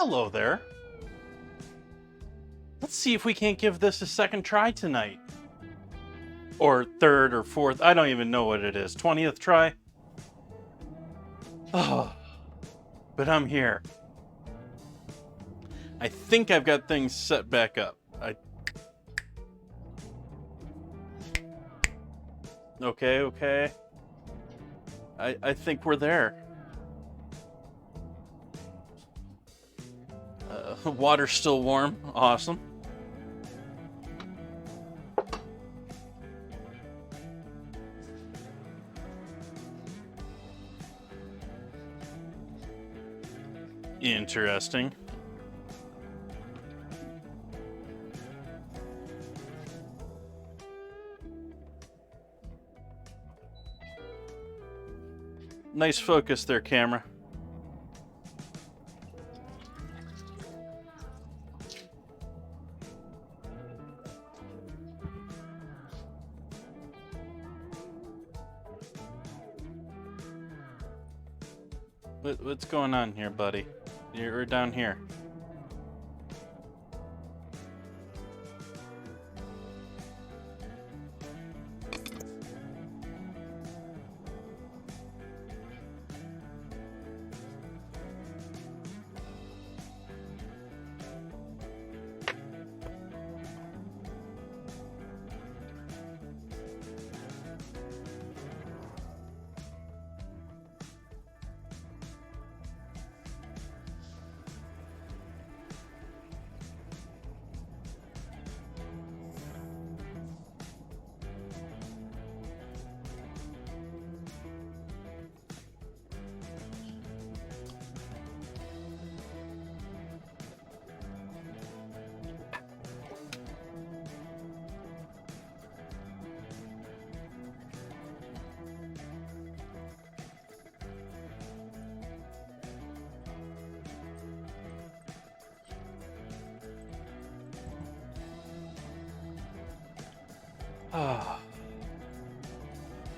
Hello there. Let's see if we can't give this a second try tonight. Or third or fourth. I don't even know what it is. 20th try? Oh, but I'm here. I think I've got things set back up. Okay. I think we're there. Water's still warm. Awesome. Interesting. Nice focus there, camera. What's going on here, buddy? You're down here.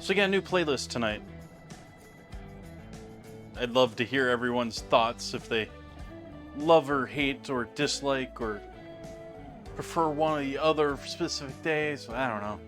So we got a new playlist tonight. I'd love to hear everyone's thoughts if they love or hate or dislike or prefer one of the other specific days. I don't know.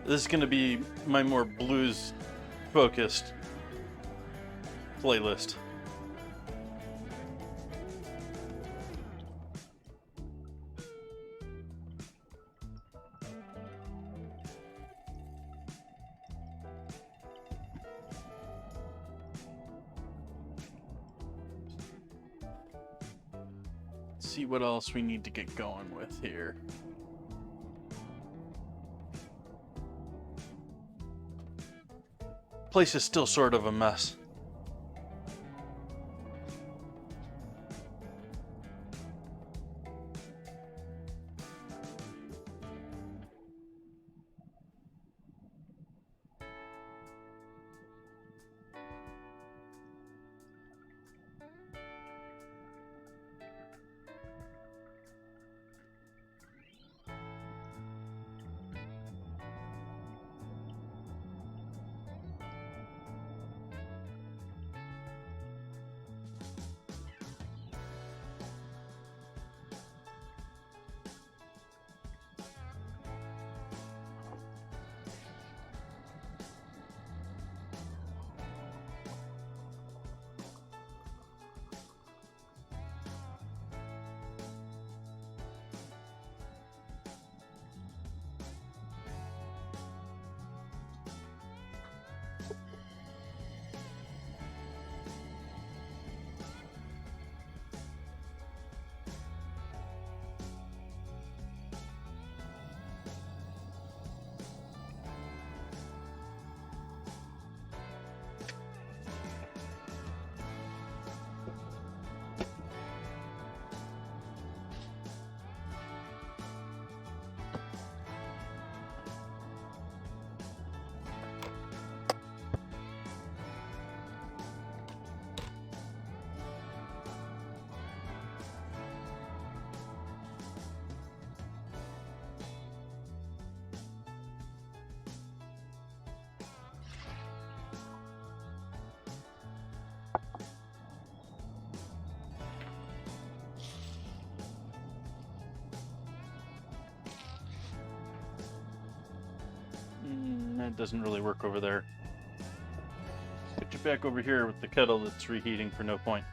This is going to be my more blues-focused playlist. Let's see what else we need to get going with here. Place is still sort of a mess. It doesn't really work over there. Get you back over here with the kettle that's reheating for no point.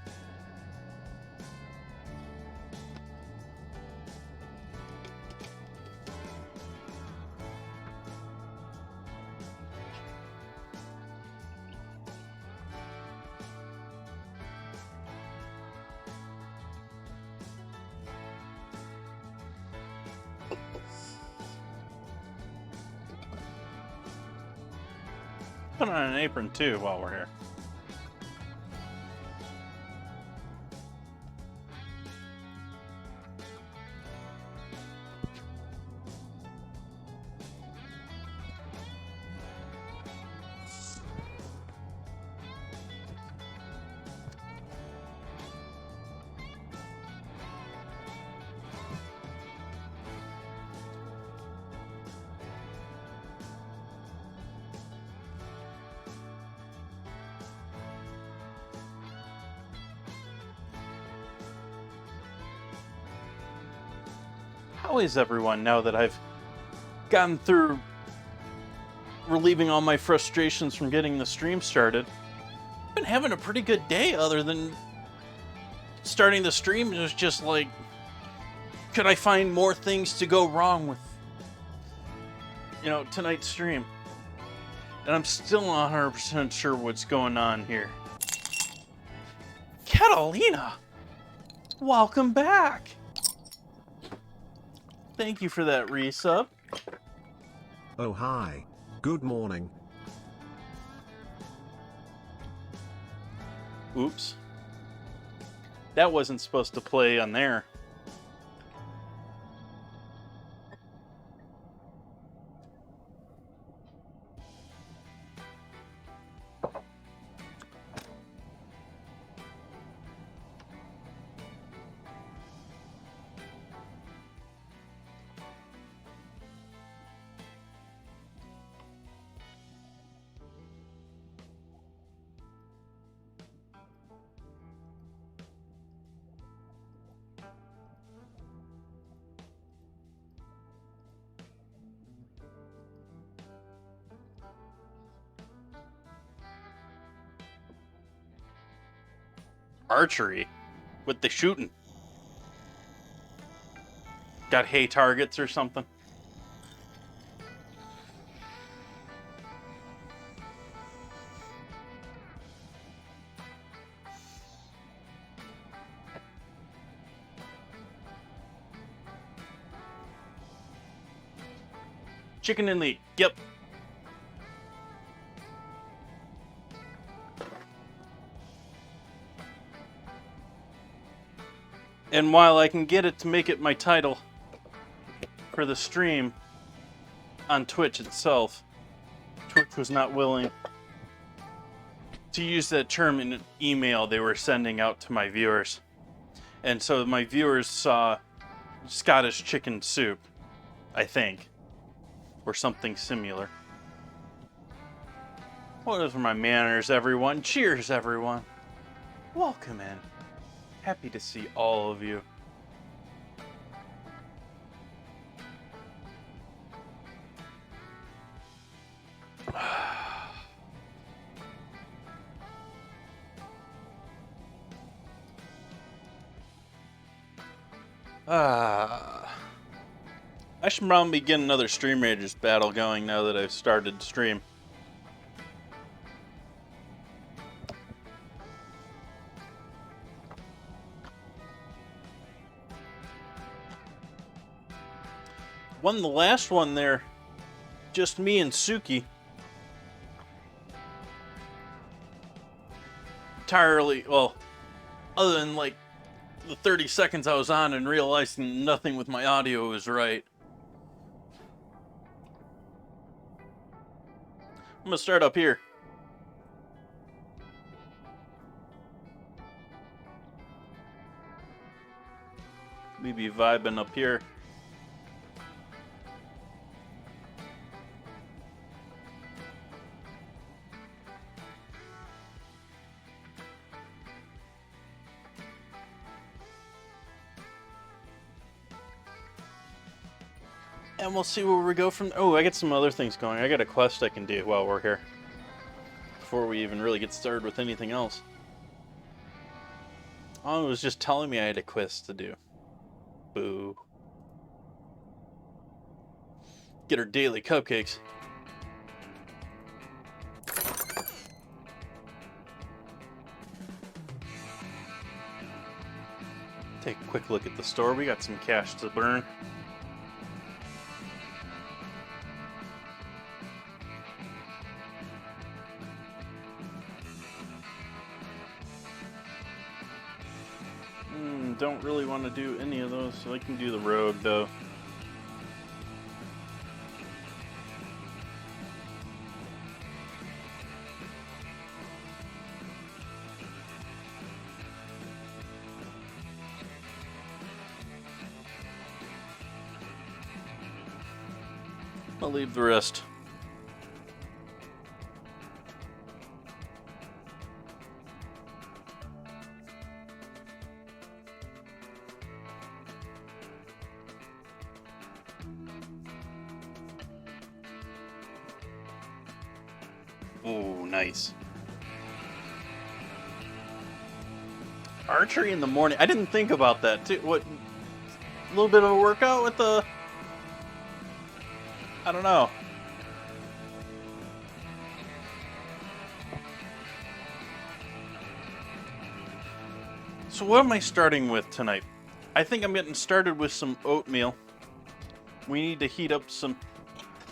Put on an apron too while we're here. How is everyone now that I've gotten through relieving all my frustrations from getting the stream started? I've been having a pretty good day, other than starting the stream. It was just like, could I find more things to go wrong with, tonight's stream? And I'm still not 100% sure what's going on here. Catalina! Welcome back! Thank you for that resub. Oh hi. Good morning. Oops. That wasn't supposed to play on there. Archery? With the shooting? Got hay targets or something? Chicken and leek. Yep. And while I can get it to make it my title for the stream on Twitch itself, Twitch was not willing to use that term in an email they were sending out to my viewers. And so my viewers saw Scottish chicken soup, I think, or something similar. Whatever my manners, everyone. Cheers, everyone. Welcome in. Happy to see all of you. I should probably get another Stream Raiders battle going now that I've started stream. Won the last one there, just me and Suki. Entirely, well, other than like the 30 seconds I was on and realizing nothing with my audio was right. I'm gonna start up here. Maybe vibing up here. And we'll see where we go from... Oh, I got some other things going. I got a quest I can do while we're here. Before we even really get started with anything else. Oh, it was just telling me I had a quest to do. Boo. Get her daily cupcakes. Take a quick look at the store. We got some cash to burn. Don't really want to do any of those, so I can do the road though. I'll leave the rest. Oh, nice. Archery in the morning. I didn't think about that too. What? A little bit of a workout with the... I don't know. So what am I starting with tonight? I think I'm getting started with some oatmeal. We need to heat up some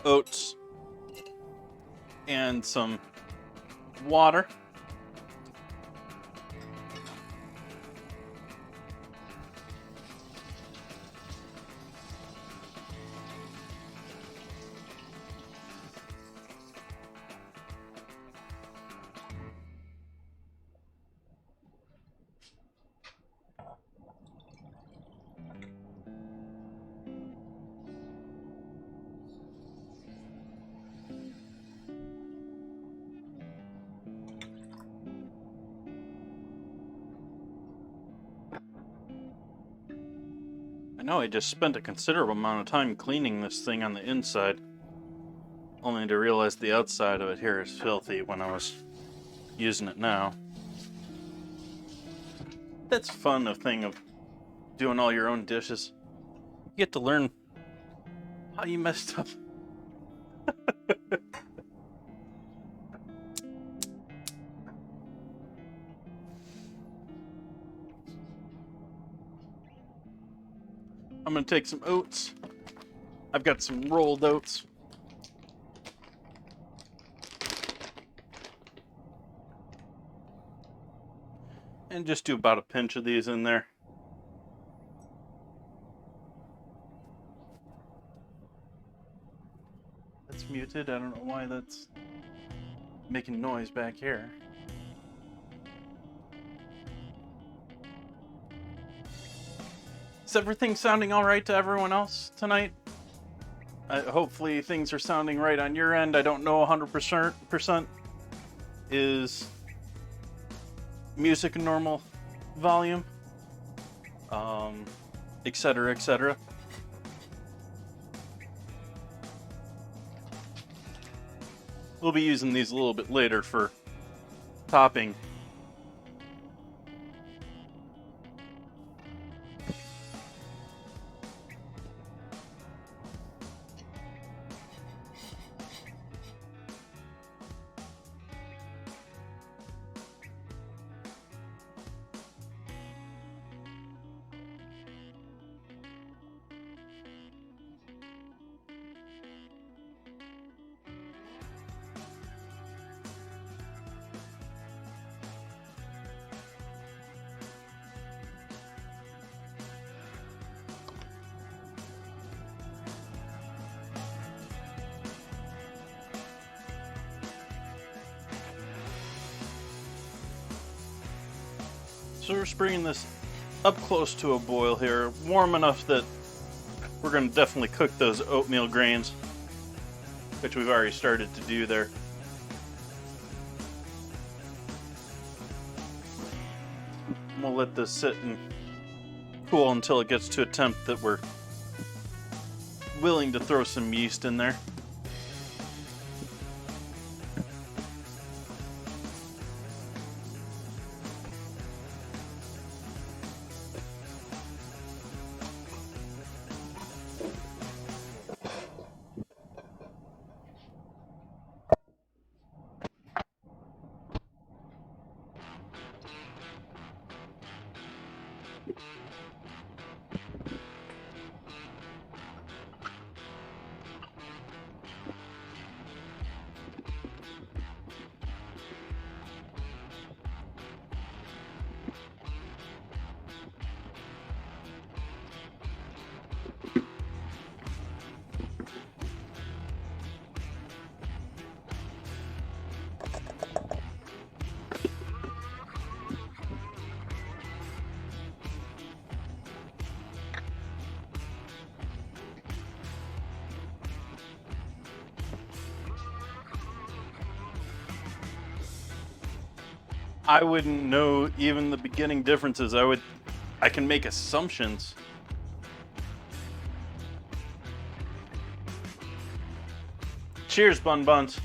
oats and some water. I know I just spent a considerable amount of time cleaning this thing on the inside, only to realize the outside of it here is filthy when I was using it now. That's fun, a thing of doing all your own dishes. You get to learn how you messed up. I'm gonna take some oats. I've got some rolled oats. And just do about a pinch of these in there. That's muted. I don't know why that's making noise back here. Is everything sounding all right to everyone else tonight? Hopefully things are sounding right on your end. I don't know 100%. Is music a normal volume? Etc., etc. We'll be using these a little bit later for topping. So we're just bringing this up close to a boil here, warm enough that we're going to definitely cook those oatmeal grains, which we've already started to do there. We'll let this sit and cool until it gets to a temp that we're willing to throw some yeast in there. I wouldn't know even the beginning differences. I can make assumptions. Cheers, Bun Buns.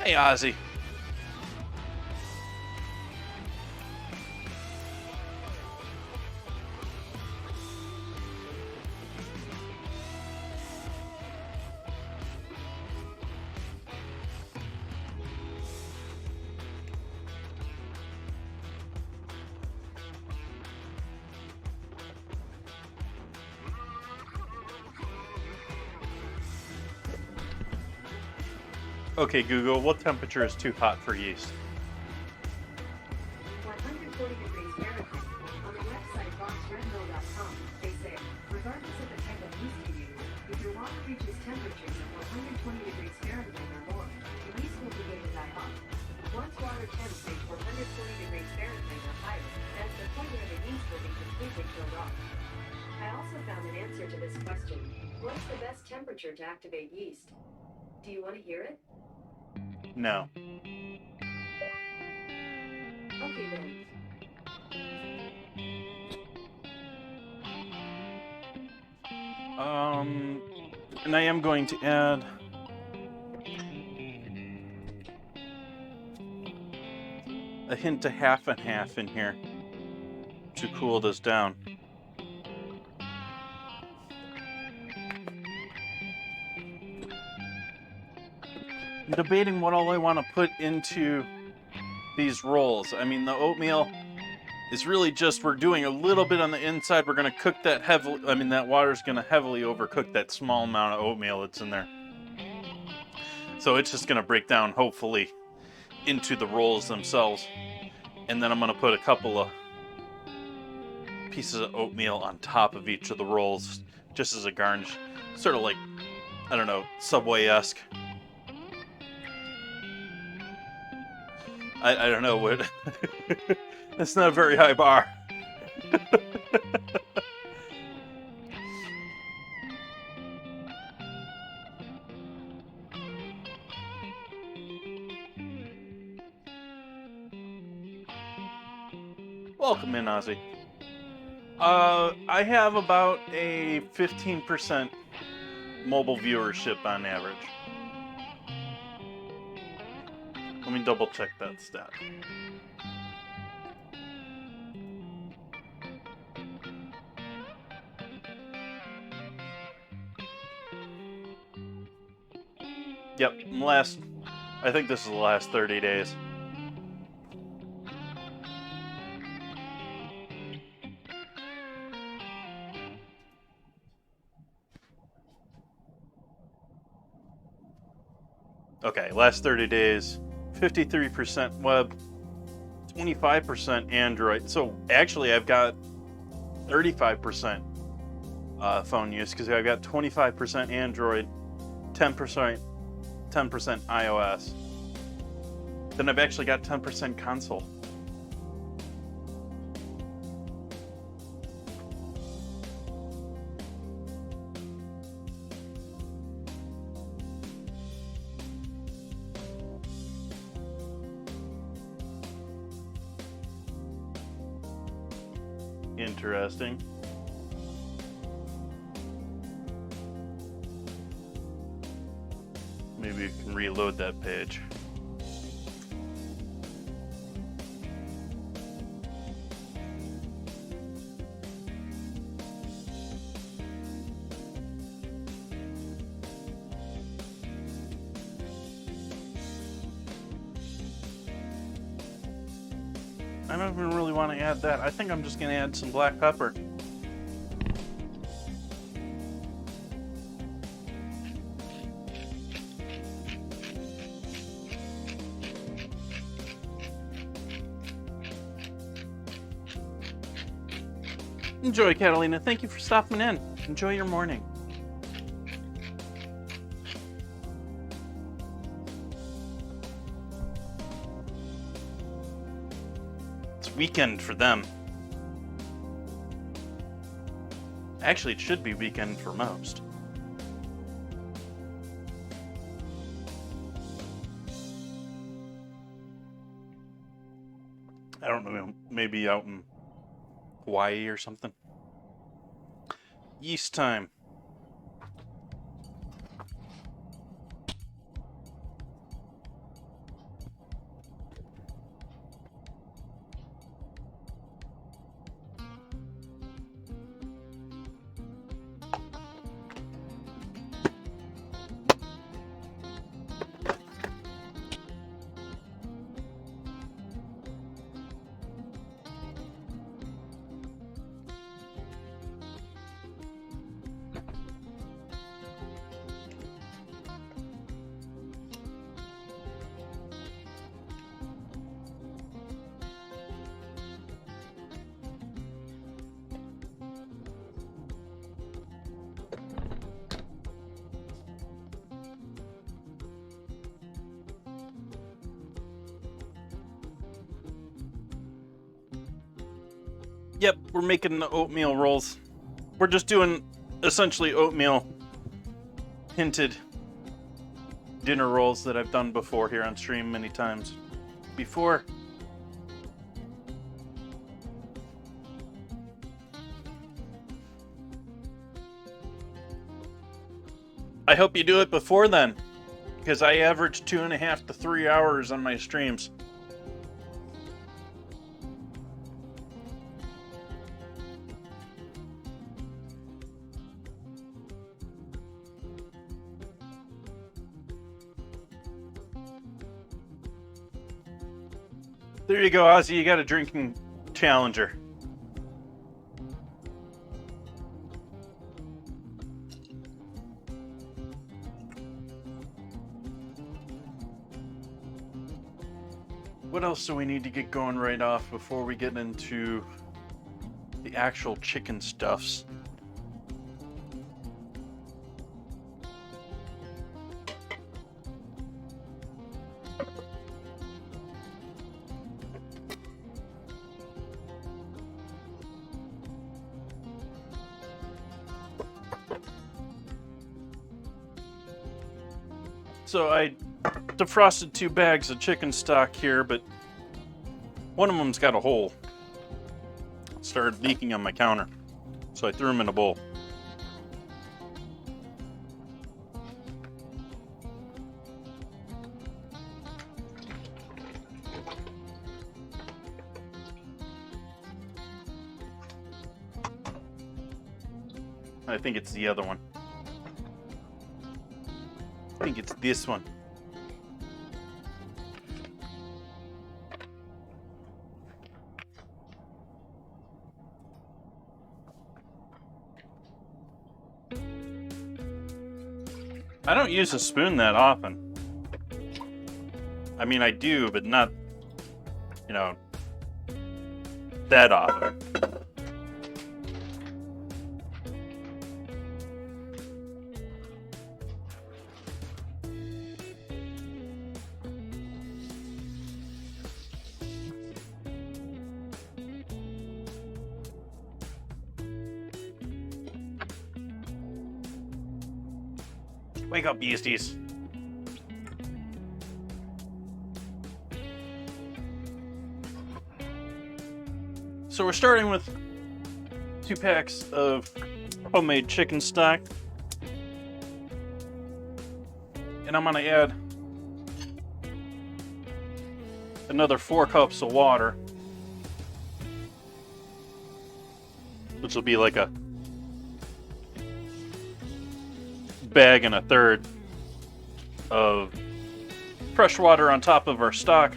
Hey, Ozzy. Okay, Google, what temperature is too hot for yeast? 140 degrees Fahrenheit. On the website boxredmill.com, they say, regardless of the type of yeast you use, if your water reaches temperatures of 120 degrees Fahrenheit or more, the yeast will begin to die off. Once water temps reach 140 degrees Fahrenheit or higher, that's the point where the yeast will be completely killed off. I also found an answer to this question. What's the best temperature to activate yeast? Do you want to hear it? No. Okay then. And I am going to add a hint of half and half in here to cool this down. I'm debating what all I want to put into these rolls. I mean, the oatmeal is really just, we're doing a little bit on the inside. We're going to cook that heavily. I mean, that water's going to heavily overcook that small amount of oatmeal that's in there. So it's just going to break down, hopefully, into the rolls themselves. And then I'm going to put a couple of pieces of oatmeal on top of each of the rolls, just as a garnish. Sort of like, I don't know, Subway-esque. I don't know what. That's not a very high bar. Welcome in, Ozzy. I have about a 15% mobile viewership on average. Let me double check that stat. Yep, I think this is the last 30 days. Okay, last 30 days, 53% web, 25% Android. So actually, I've got 35% phone use because I've got 25% Android, 10% iOS. Then I've actually got 10% console. Interesting. Maybe you can reload that page. I don't even really want to add that. I think I'm just going to add some black pepper. Enjoy, Catalina. Thank you for stopping in. Enjoy your morning. It's weekend for them. Actually, it should be weekend for most. I don't know, maybe out in Hawaii or something. Yeast time. Yep, we're making the oatmeal rolls. We're just doing essentially oatmeal hinted dinner rolls that I've done before here on stream many times before. I hope you do it before then, because I average 2.5 to 3 hours on my streams. There you go, Ozzy. You got a drinking challenger. What else do we need to get going right off before we get into the actual chicken stuffs? So I defrosted 2 bags of chicken stock here, but one of them's got a hole. It started leaking on my counter, so I threw them in a bowl. I think it's the other one. I think it's this one. I don't use a spoon that often. I mean, I do, but not, that often. Wake up, beasties. So we're starting with 2 packs of homemade chicken stock. And I'm gonna add another 4 cups of water, which will be like a bag and a third of fresh water on top of our stock.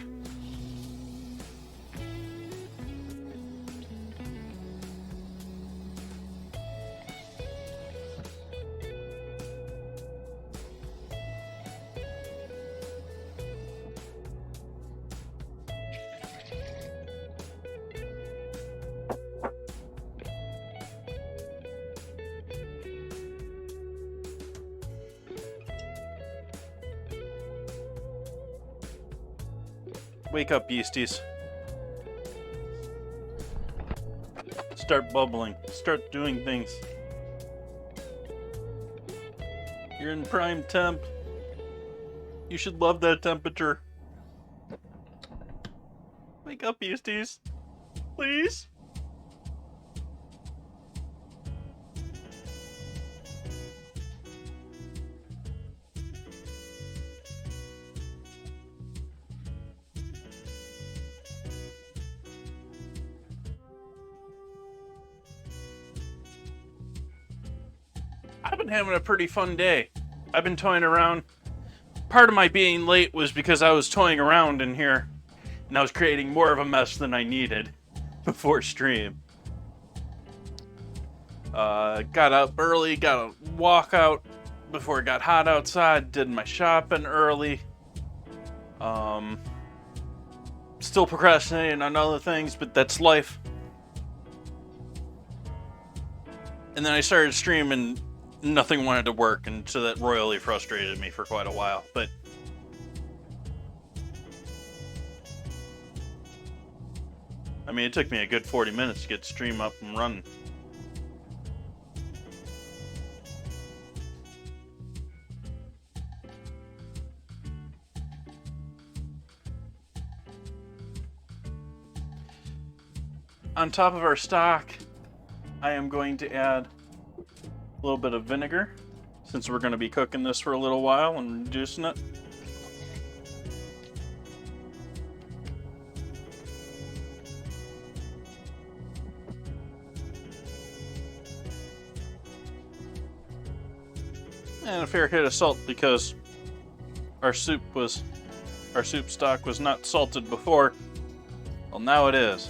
Wake up, beasties. Start bubbling. Start doing things. You're in prime temp. You should love that temperature. Wake up, beasties. Please. I've been having a pretty fun day. I've been toying around. Part of my being late was because I was toying around in here, and I was creating more of a mess than I needed before stream. Got up early, got a walk out before it got hot outside, did my shopping early. Still procrastinating on other things, but that's life. And then I started streaming. Nothing wanted to work, and so that royally frustrated me for quite a while. But I mean, it took me a good 40 minutes to get the stream up and running. On top of our stock, I am going to add a little bit of vinegar, since we're going to be cooking this for a little while and reducing it. And a fair hit of salt, because our soup stock was not salted before. Well, now it is.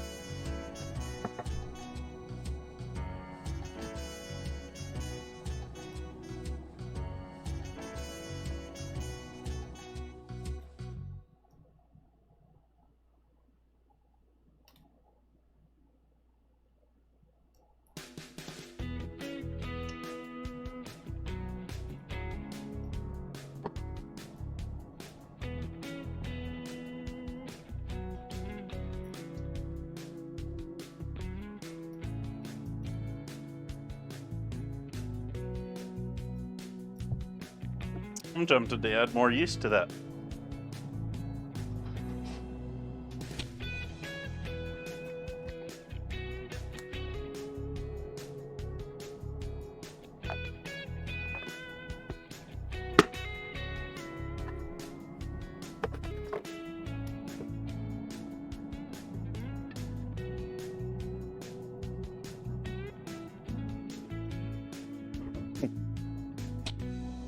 I'm tempted to add more yeast to that.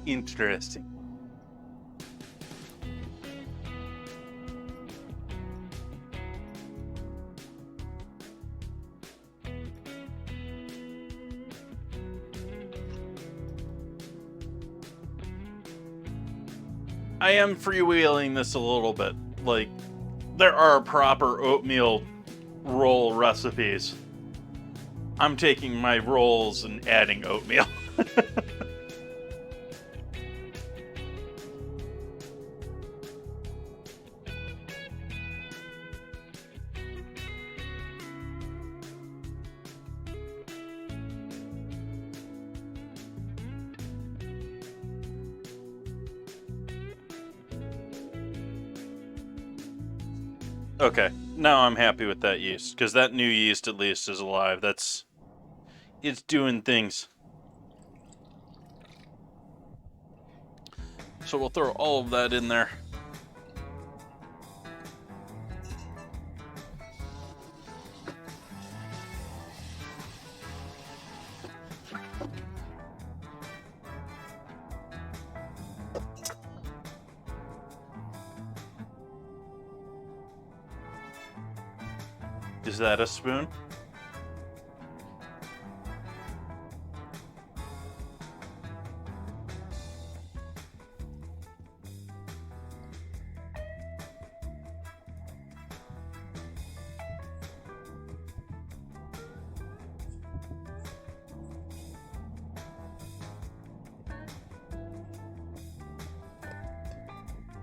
Interesting. I am freewheeling this a little bit. like, there are proper oatmeal roll recipes. I'm taking my rolls and adding oatmeal. Okay, now I'm happy with that yeast, because that new yeast at least is alive. It's doing things. So we'll throw all of that in there. Is that a spoon?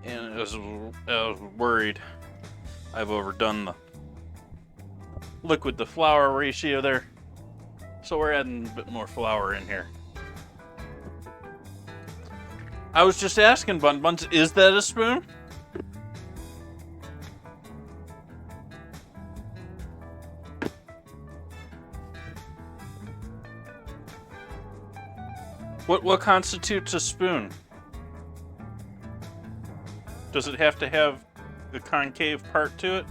And I was worried I've overdone the liquid to flour ratio there. So we're adding a bit more flour in here. I was just asking, Bun Buns, is that a spoon? What constitutes a spoon? Does it have to have the concave part to it?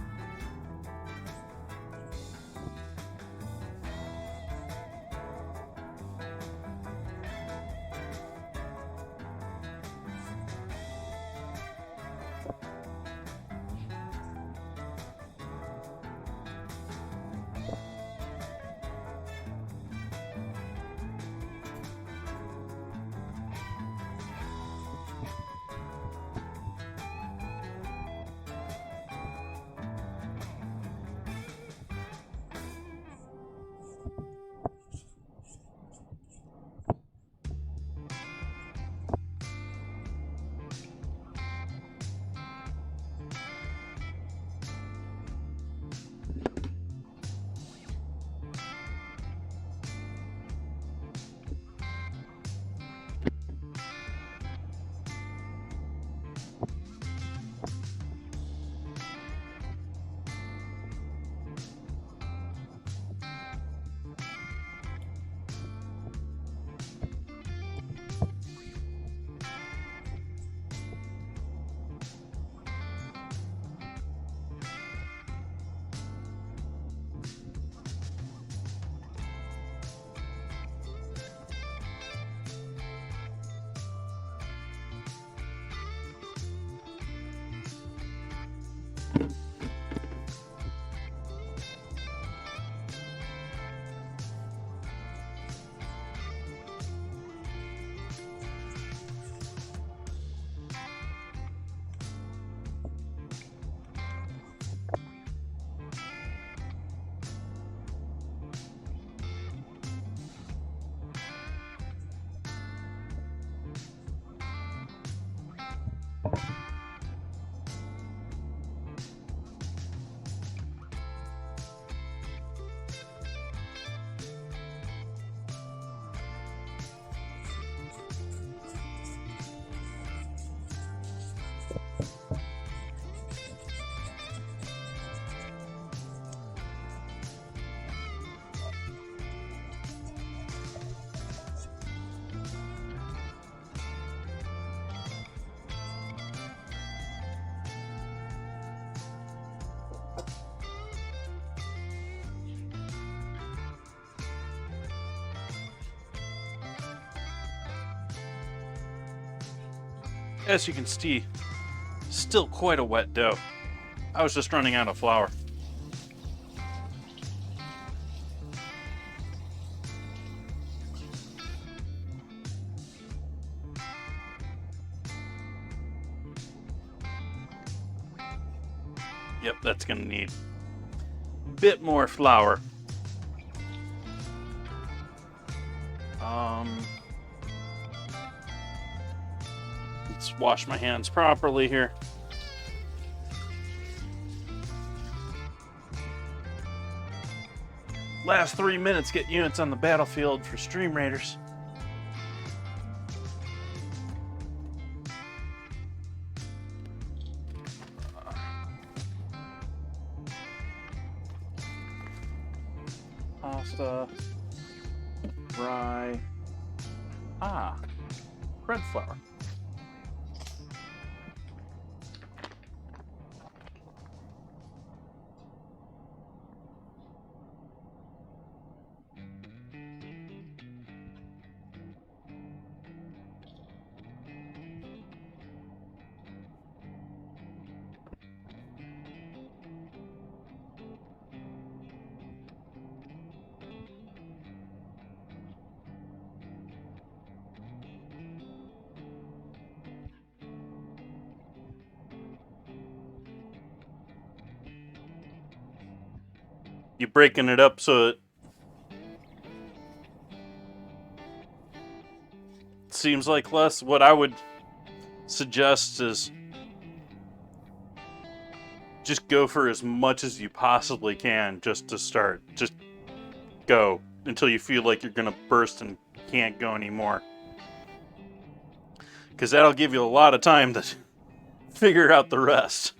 As you can see, still quite a wet dough. I was just running out of flour. Yep, that's gonna need a bit more flour. Let's wash my hands properly here. Last 3 minutes, get units on the battlefield for Stream Raiders. Pasta, rye, bread flour. You breaking it up so it seems like less. What I would suggest is just go for as much as you possibly can just to start. Just go until you feel like you're gonna burst and can't go anymore. Because that'll give you a lot of time to figure out the rest.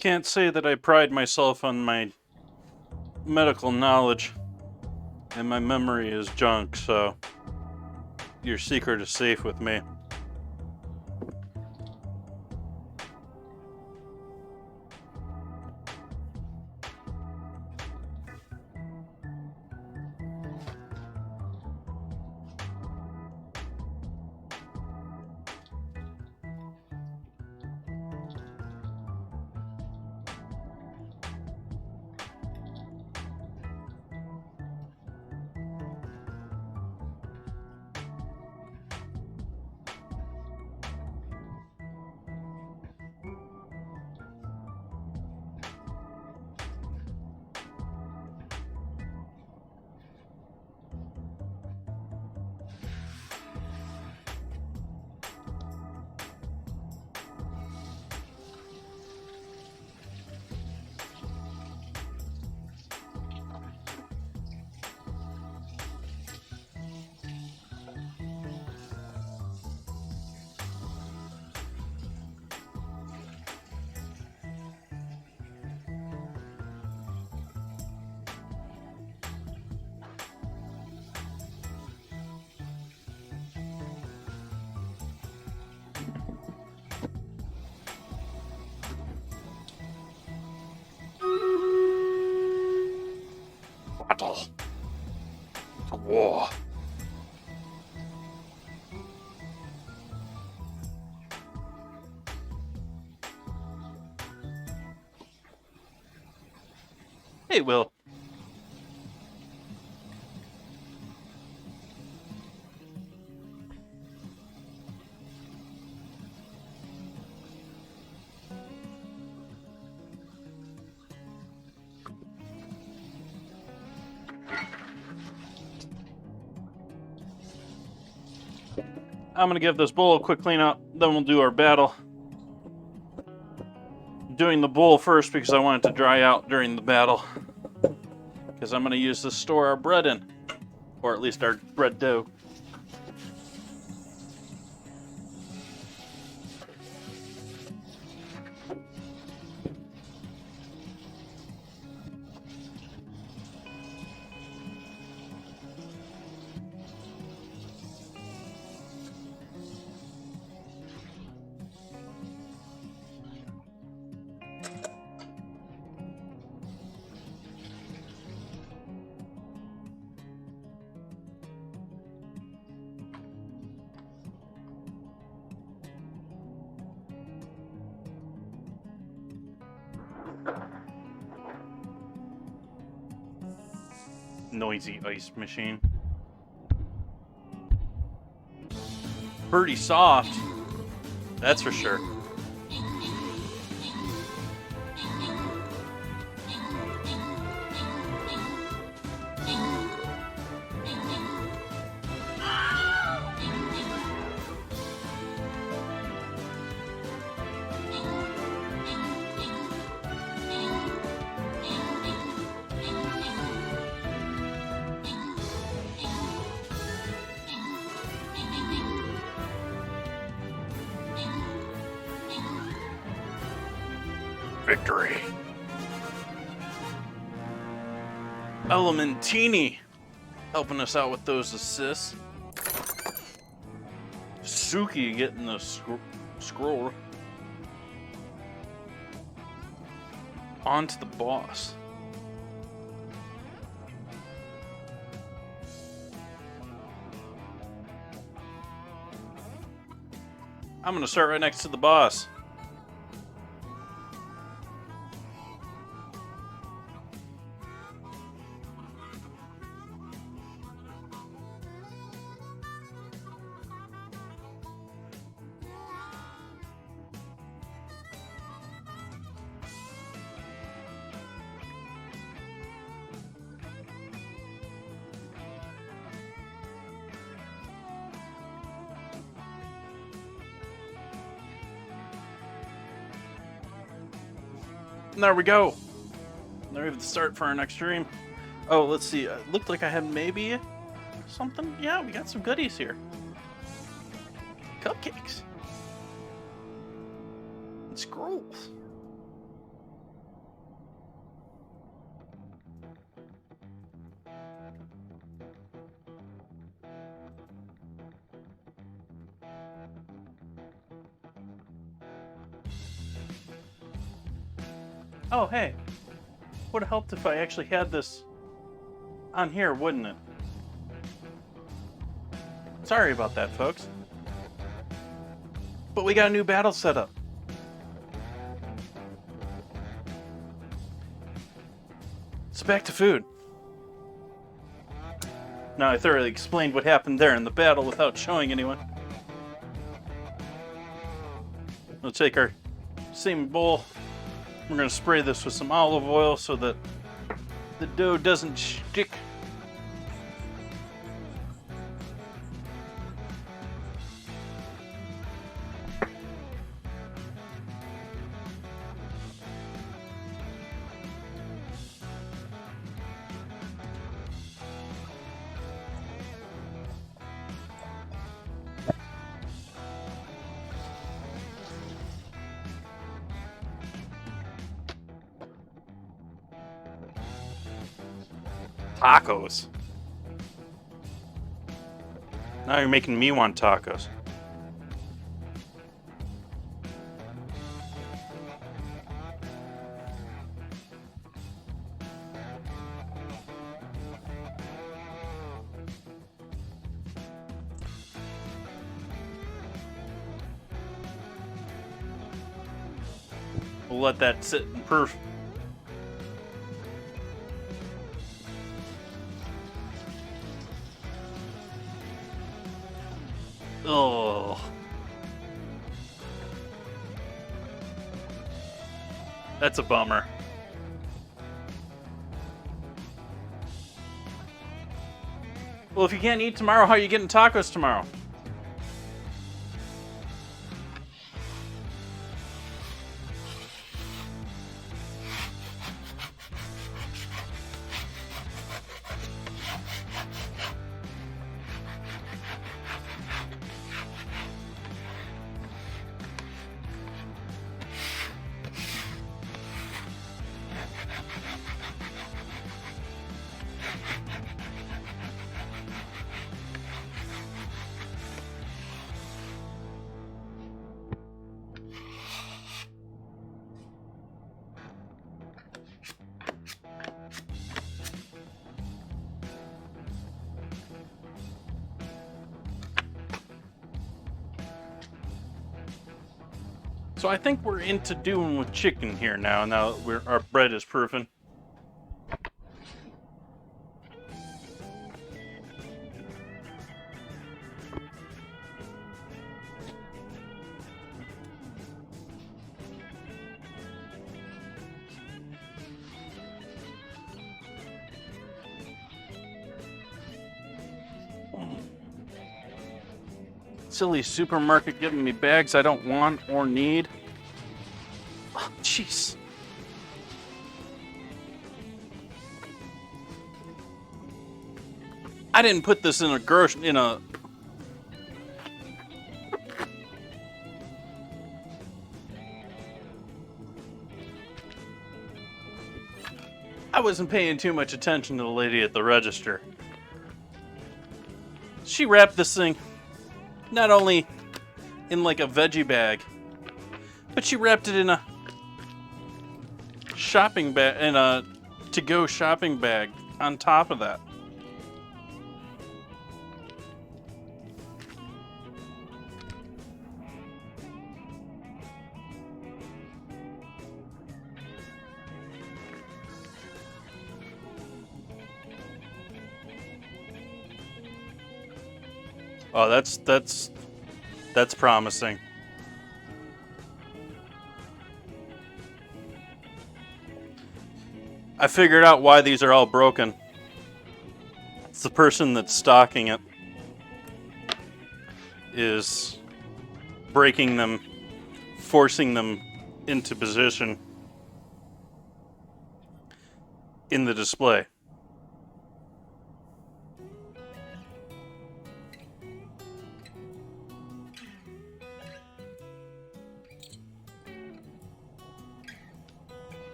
Can't say that I pride myself on my medical knowledge, and my memory is junk, so your secret is safe with me. Battle to war. Hey, Will. I'm gonna give this bowl a quick clean up, then we'll do our battle. doing the bowl first because I want it to dry out during the battle. Because I'm going to use this to store our bread in. Or at least our bread dough. Noisy ice machine. Pretty soft, that's for sure. Victory. Elementini helping us out with those assists. Suki getting the scroll. On to the boss. I'm gonna start right next to the boss. And there we go. There we have the start for our next stream. Oh, let's see. It looked like I had maybe something. Yeah, we got some goodies here. Cupcakes. And scrolls. Oh, hey. Would have helped if I actually had this on here, wouldn't it? Sorry about that, folks. But we got a new battle set up. So back to food. Now I thoroughly explained what happened there in the battle without showing anyone. We'll take our same bowl. We're going to spray this with some olive oil so that the dough doesn't stick. Tacos. Now you're making me want tacos. We'll let that sit and proof. Oh. That's a bummer. Well, if you can't eat tomorrow, how are you getting tacos tomorrow? So I think we're into doing with chicken here now that our bread is proofing. Silly supermarket giving me bags I don't want or need. Oh, jeez. I didn't put this in a I wasn't paying too much attention to the lady at the register. She wrapped this thing not only in like a veggie bag, but she wrapped it in a shopping bag, in a to-go shopping bag on top of that. Oh, that's promising. I figured out why these are all broken. It's the person that's stocking it is breaking them, forcing them into position in the display.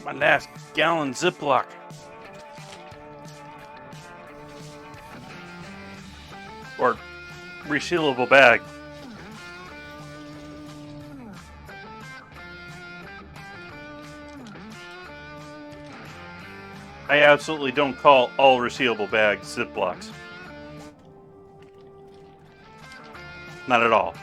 My last gallon Ziploc. Or resealable bag. I absolutely don't call all resealable bags Ziplocs. Not at all.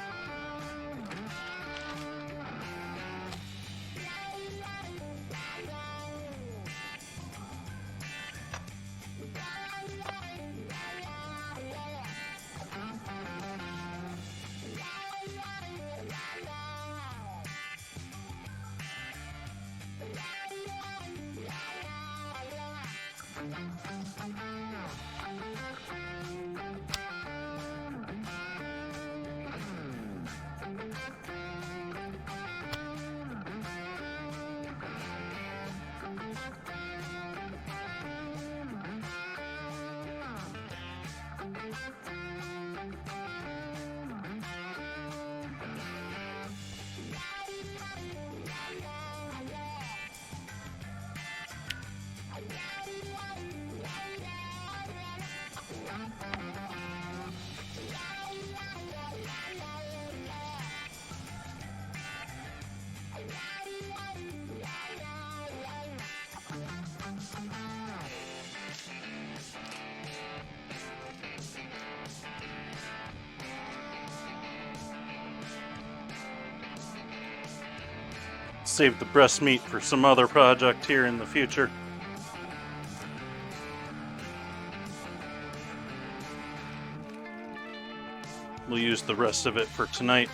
save the breast meat for some other project here in the future. We'll use the rest of it for tonight.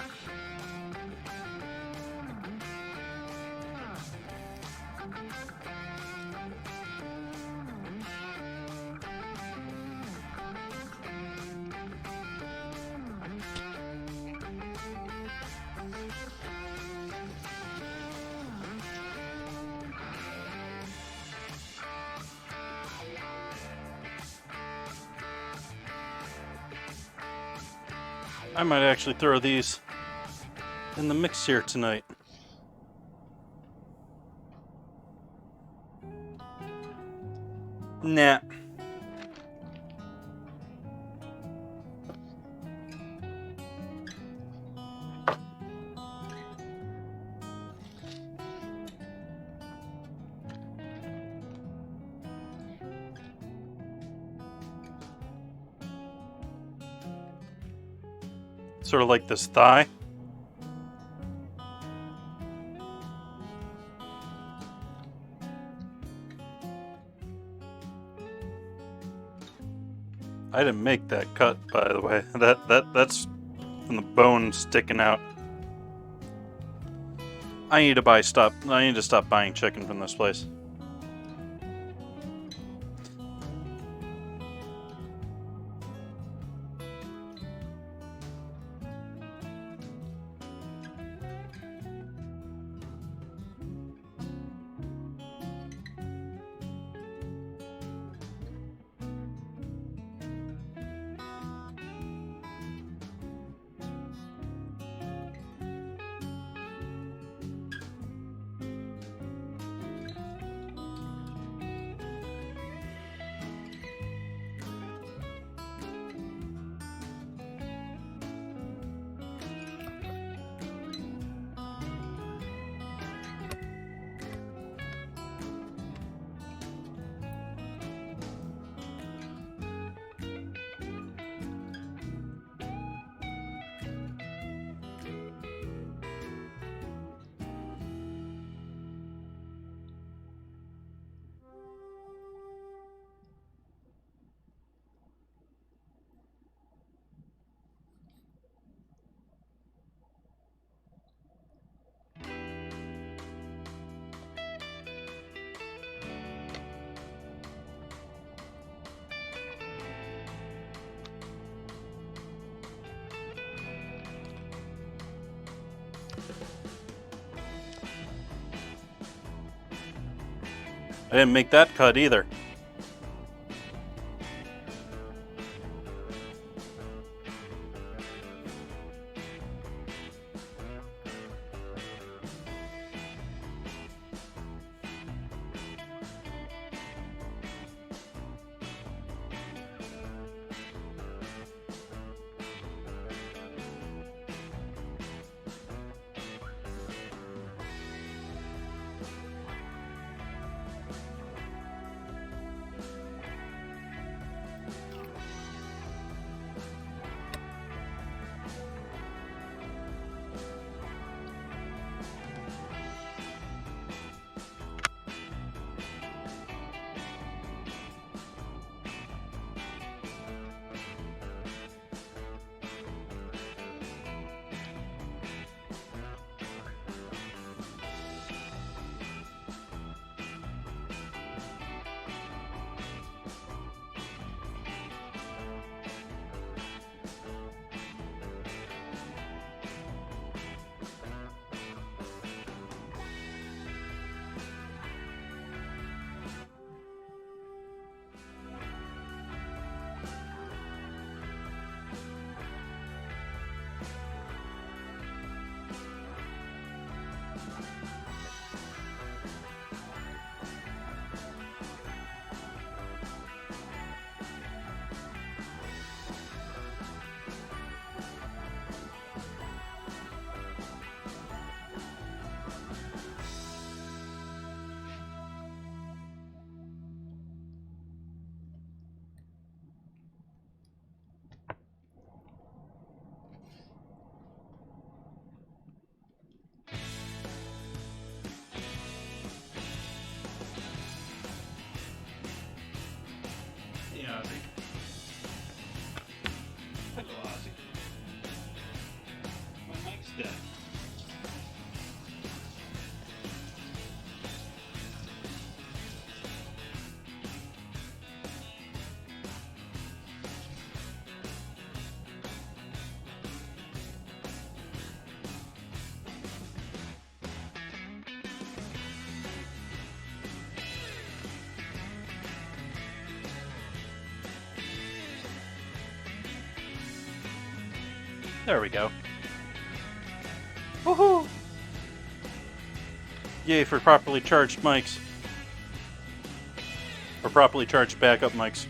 I might actually throw these in the mix here tonight. Nah. Sort of like this thigh. I didn't make that cut, by the way. That's from the bone sticking out. I need to stop buying chicken from this place. I didn't make that cut either. dead. There we go. Woohoo! Yay for properly charged mics. Or properly charged backup mics.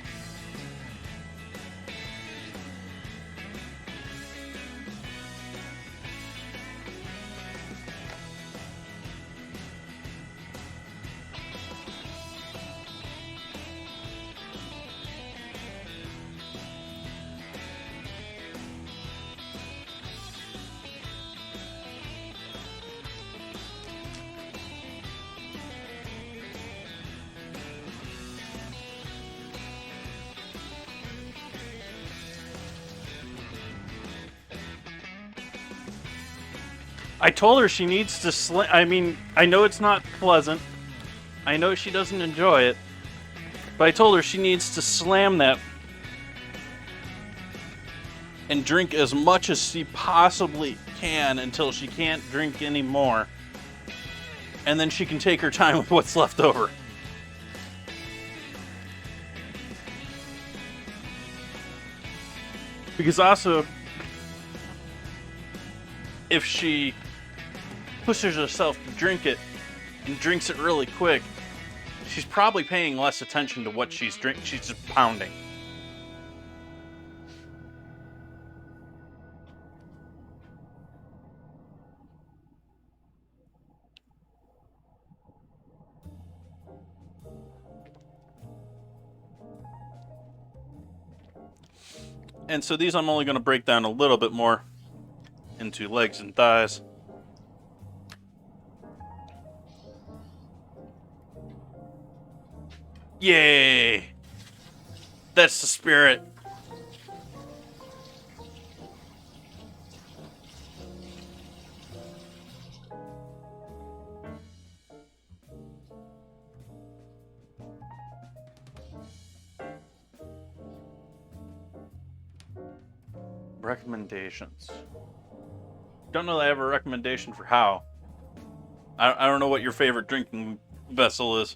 I told her she needs to I mean, I know it's not pleasant. I know she doesn't enjoy it. But I told her she needs to slam that and drink as much as she possibly can until she can't drink anymore. And then she can take her time with what's left over. Because also, if she pushes herself to drink it and drinks it really quick, she's probably paying less attention to what she's drinking. She's just pounding. And so these I'm only going to break down a little bit more into legs and thighs. Yay! That's the spirit. Recommendations. Don't know that I have a recommendation for how. I don't know what your favorite drinking vessel is.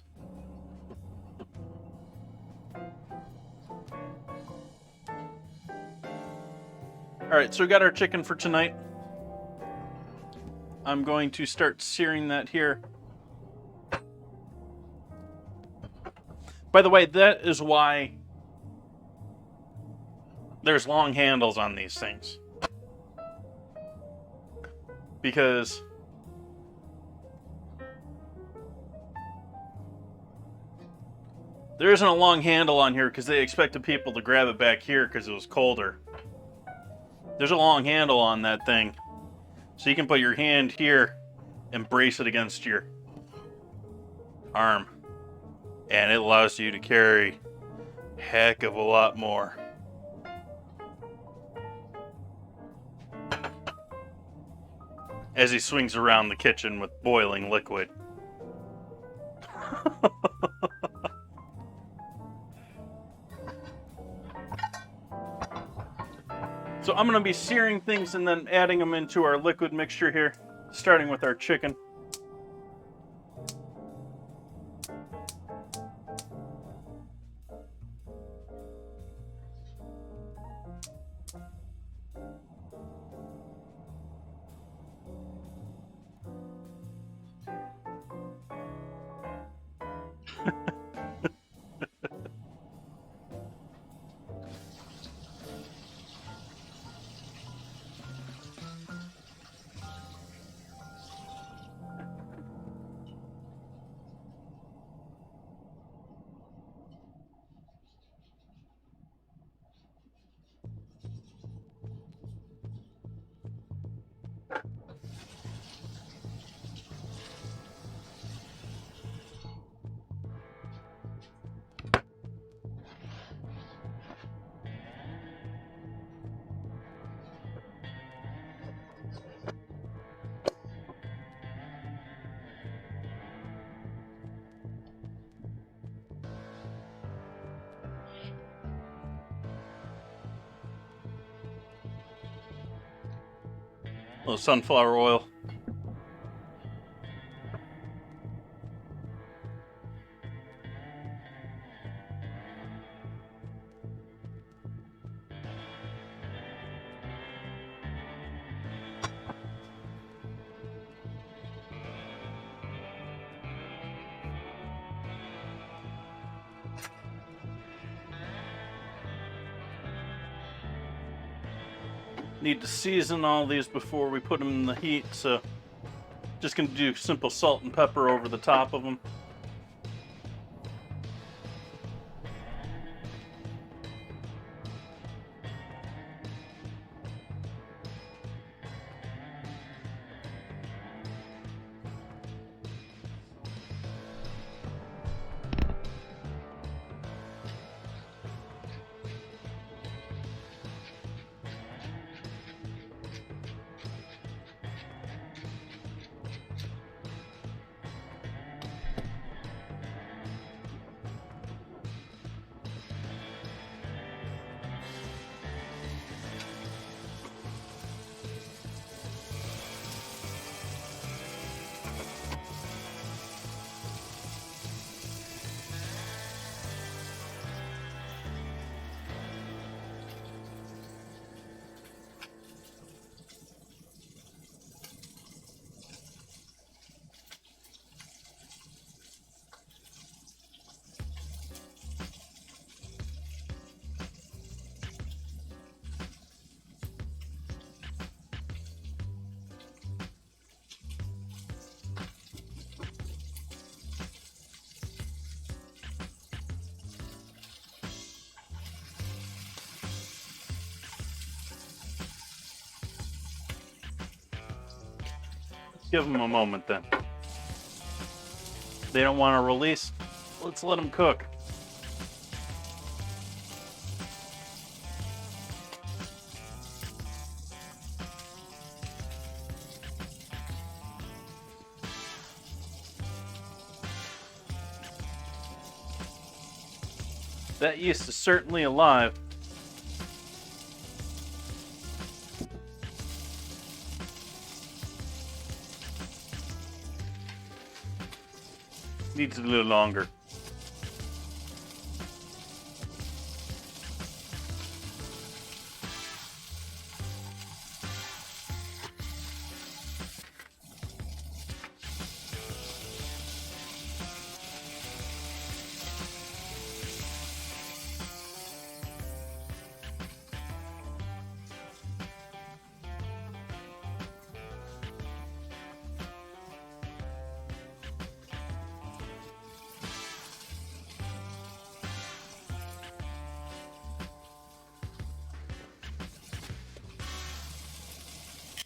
Alright, so we got our chicken for tonight. I'm going to start searing that here. By the way, that is why there's long handles on these things. Because there isn't a long handle on here because they expected people to grab it back here because it was colder. There's a long handle on that thing. So you can put your hand here and brace it against your arm. And it allows you to carry a heck of a lot more. As he swings around the kitchen with boiling liquid. So I'm going to be searing things and then adding them into our liquid mixture here, starting with our chicken. little sunflower oil. Need to season all these before we put them in the heat, so just gonna do simple salt and pepper over the top of them. Give them a moment then. They don't want to release. Let's let them cook. That yeast is certainly alive. Needs a little longer.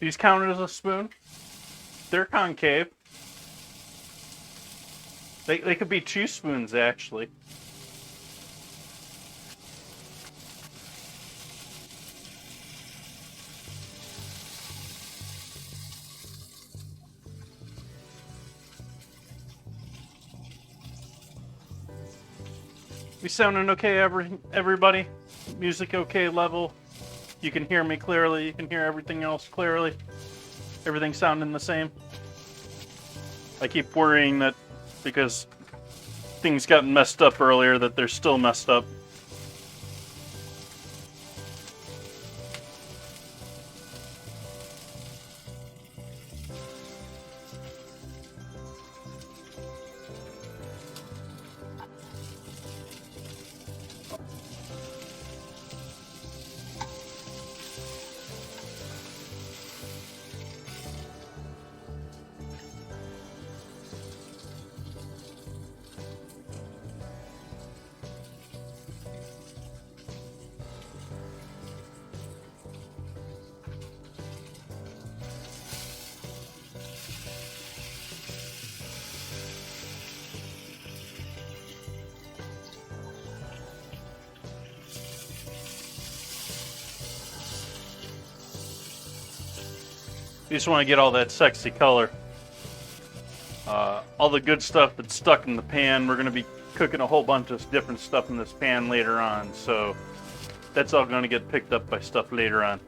These count as a spoon. They're concave. They could be 2 spoons, actually. We sounding okay, everybody? Music okay level? You can hear me clearly. You can hear everything else clearly. Everything sounding the same. I keep worrying that because things got messed up earlier that they're still messed up. You just want to get all that sexy color. All the good stuff that's stuck in the pan, we're going to be cooking a whole bunch of different stuff in this pan later on, so that's all going to get picked up by stuff later on.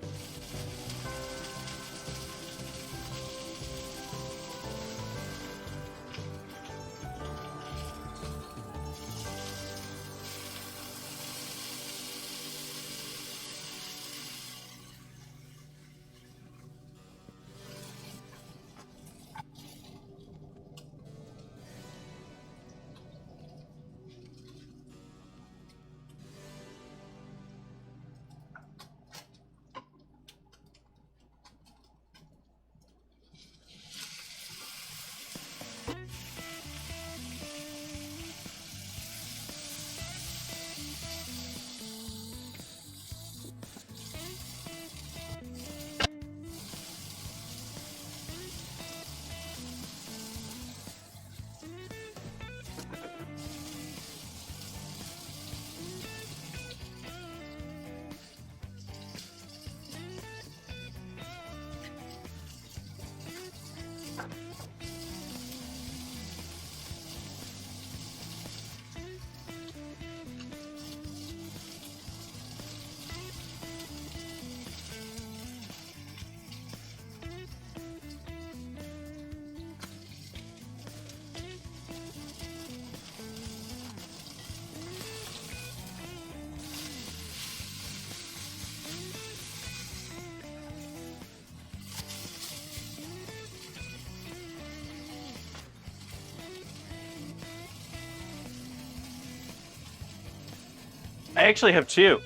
I actually have 2.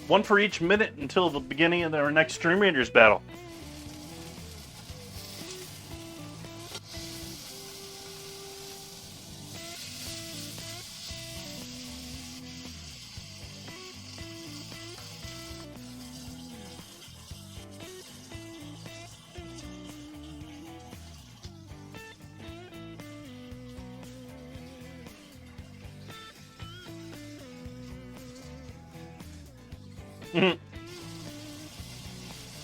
One for each minute until the beginning of our next Stream Raiders battle.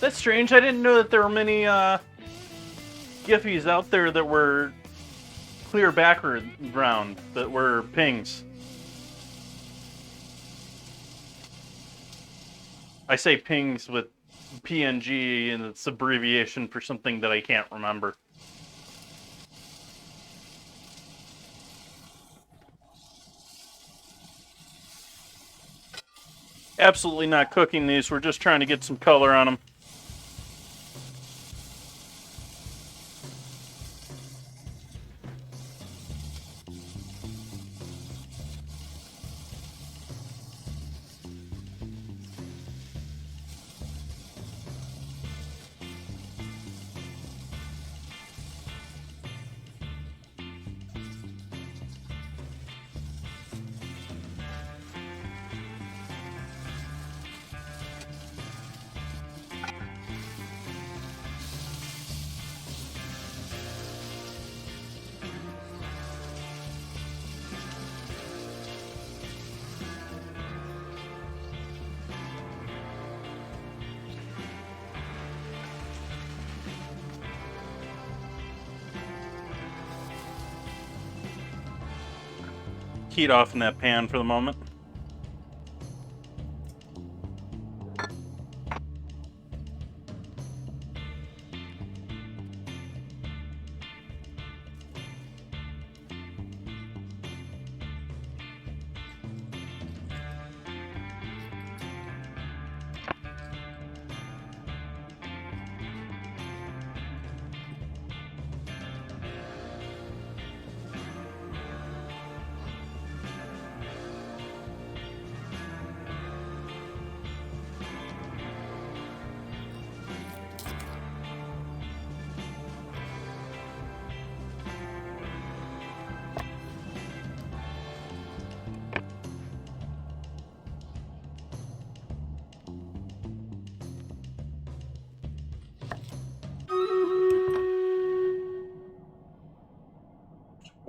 That's strange. I didn't know that there were many Giphies out there that were clear background, that were pings. I say pings with PNG, and it's abbreviation for something that I can't remember. Absolutely not cooking these. We're just trying to get some color on them. Heat off in that pan for the moment.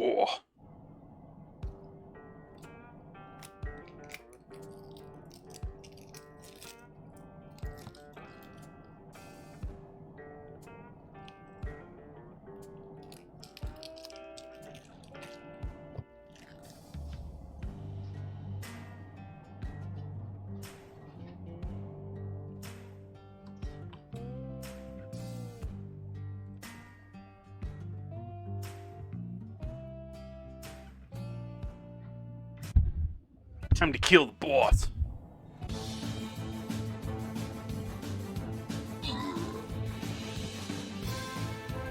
Oh. Time to kill the boss.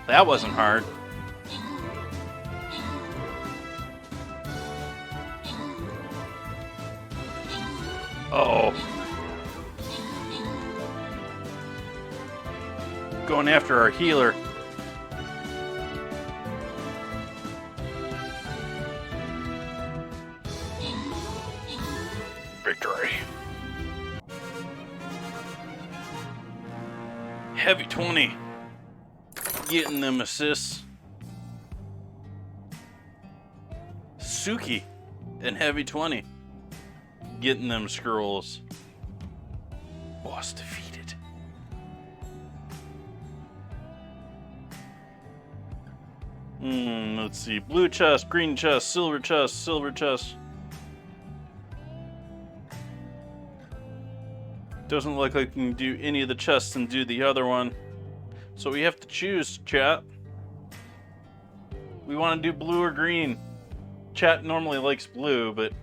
That wasn't hard. Oh. Going after our healer. Victory. Heavy 20. Getting them assists. Suki and Heavy 20. Getting them scrolls. Boss defeated. Let's see. Blue chest, green chest, silver chest, silver chest. Doesn't look like we can do any of the chests and do the other one. So we have to choose, chat. We want to do blue or green. Chat normally likes blue, but...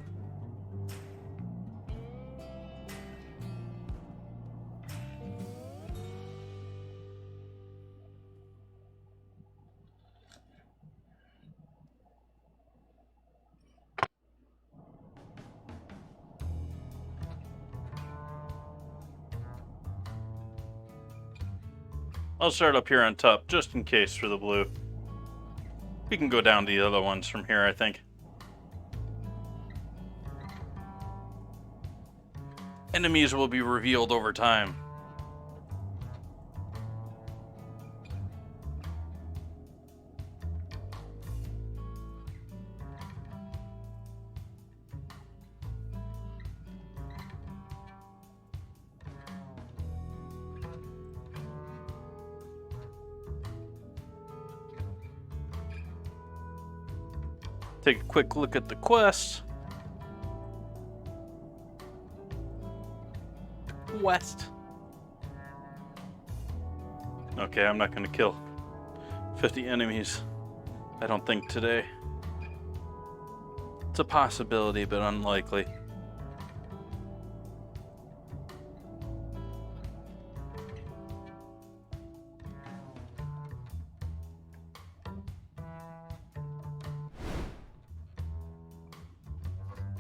I'll start up here on top, just in case for the blue. We can go down to the other ones from here, I think. Enemies will be revealed over time. Take a quick look at the quest. West. Okay, I'm not gonna kill 50 enemies. I don't think today. It's a possibility, but unlikely.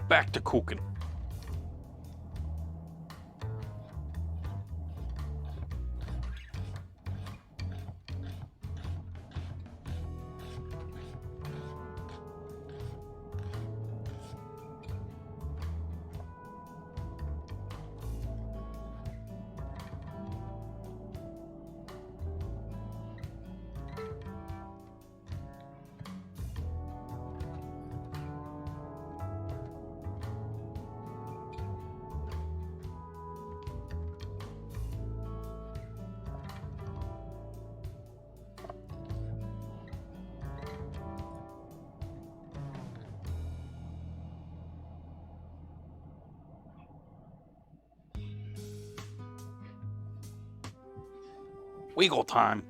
Back to cooking. Wiggle time.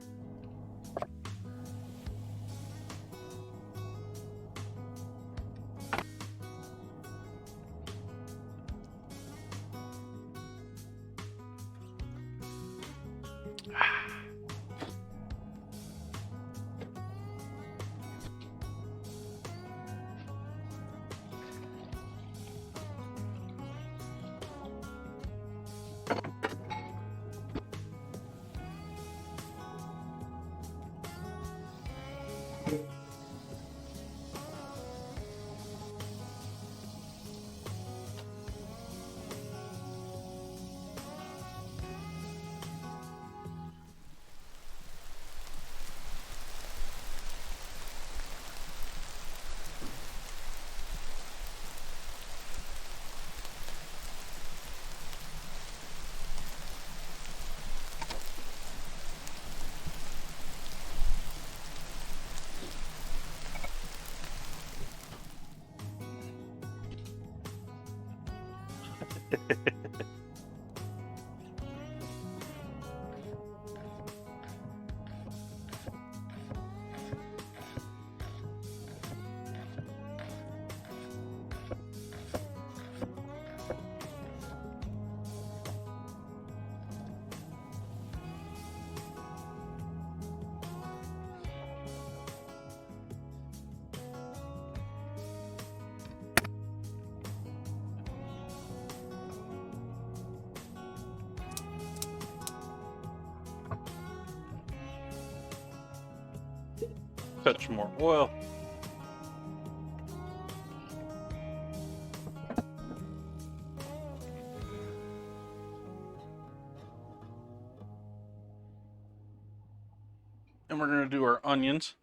Touch more oil. And we're going to do our onions.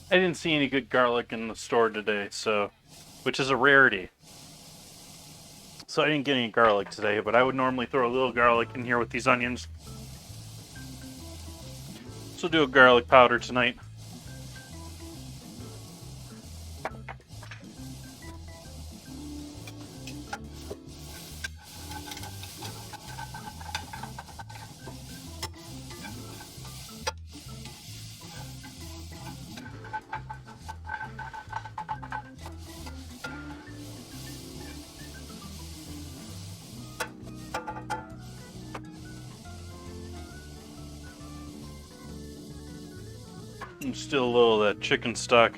I didn't see any good garlic in the store today, so, which is a rarity. So I didn't get any garlic today, but I would normally throw a little garlic in here with these onions. So do a garlic powder tonight. And still a little of that chicken stock.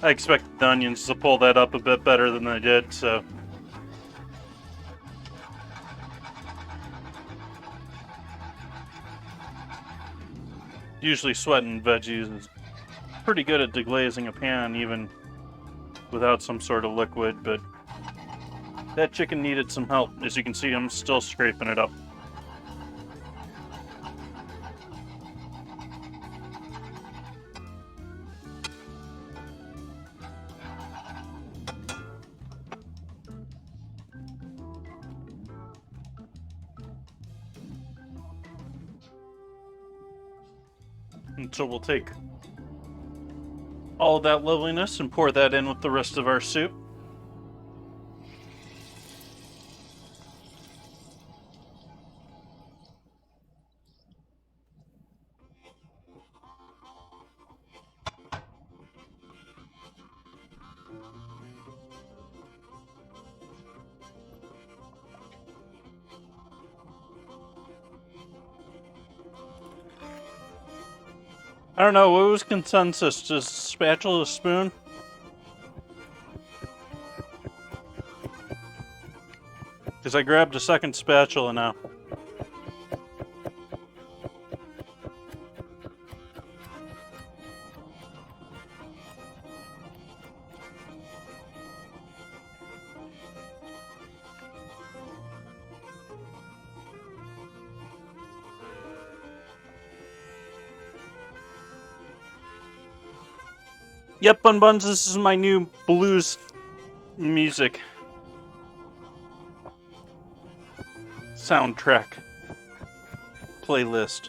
I expected the onions to pull that up a bit better than they did, so. Usually sweating veggies is pretty good at deglazing a pan even without some sort of liquid, but that chicken needed some help. As you can see, I'm still scraping it up. And so we'll take all of that loveliness and pour that in with the rest of our soup. I don't know, what was consensus? Just spatula, spoon? Because I grabbed a second spatula now. Yep, Bun Buns, this is my new blues music soundtrack playlist.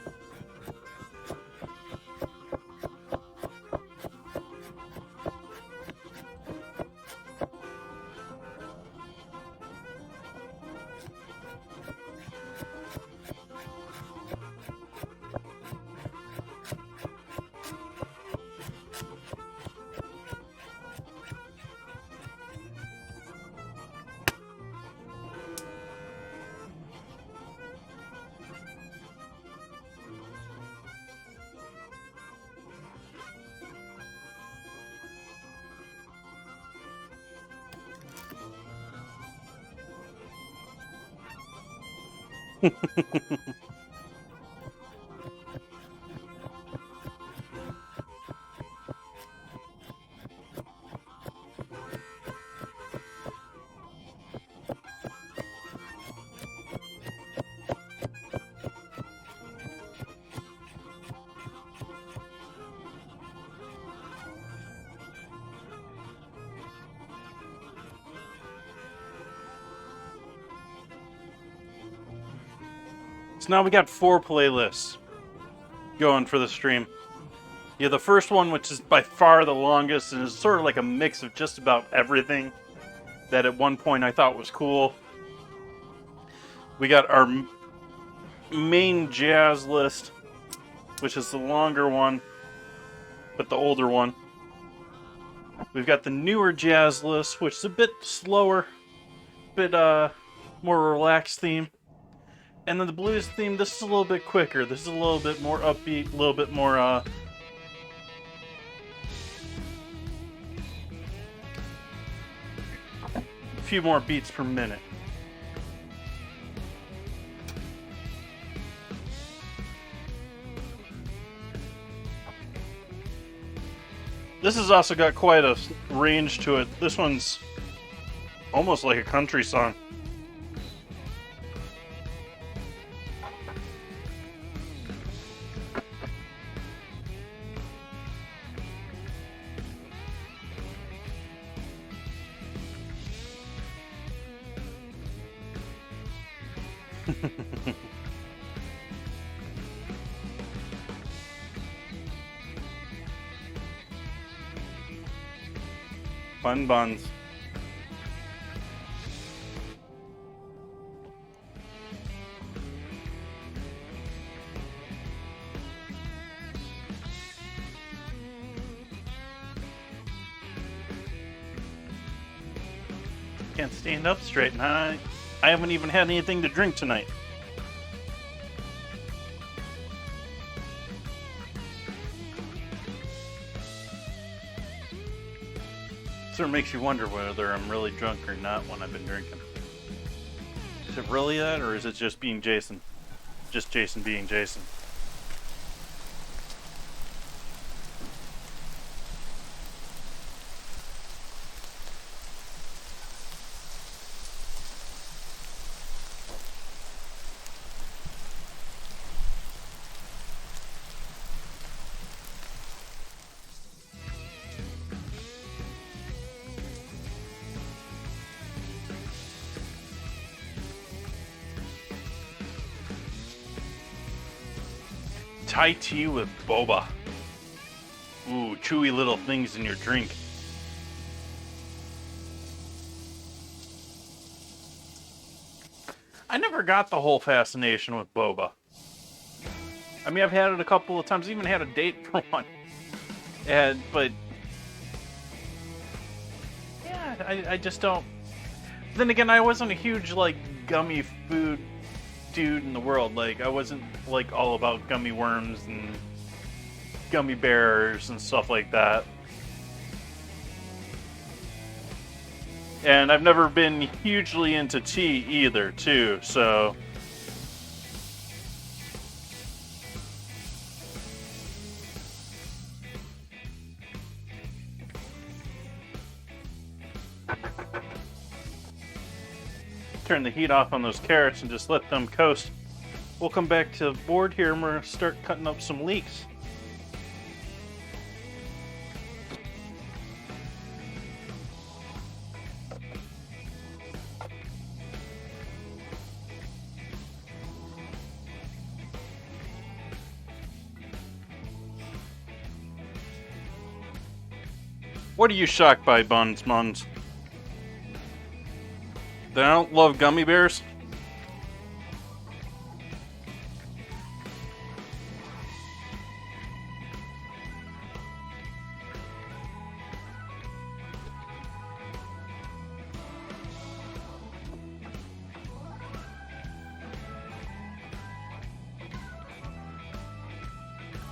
So now we got 4 playlists going for the stream. Yeah, the first one, which is by far the longest, and is sort of like a mix of just about everything that at one point I thought was cool. We got our main jazz list, which is the longer one, but the older one. We've got the newer jazz list, which is a bit slower, bit more relaxed theme. And then the blues theme, this is a little bit quicker. This is a little bit more upbeat, a little bit more, a few more beats per minute. This has also got quite a range to it. This one's almost like a country song. Fun buns. Can't stand up straight, and I haven't even had anything to drink tonight. Sort of makes you wonder whether I'm really drunk or not when I've been drinking. Is it really that, or is it just being Jason? Just Jason being Jason. Thai tea with boba. Ooh, chewy little things in your drink. I never got the whole fascination with boba. I mean, I've had it a couple of times, even had a date for one. But yeah, I just don't. Then again, I wasn't a huge, like, gummy food dude in the world. Like, I wasn't, like, all about gummy worms and gummy bears and stuff like that. And I've never been hugely into tea either, too, so... Turn the heat off on those carrots and just let them coast. We'll come back to the board here and we're going to start cutting up some leeks. What are you shocked by, Buns? That I don't love gummy bears?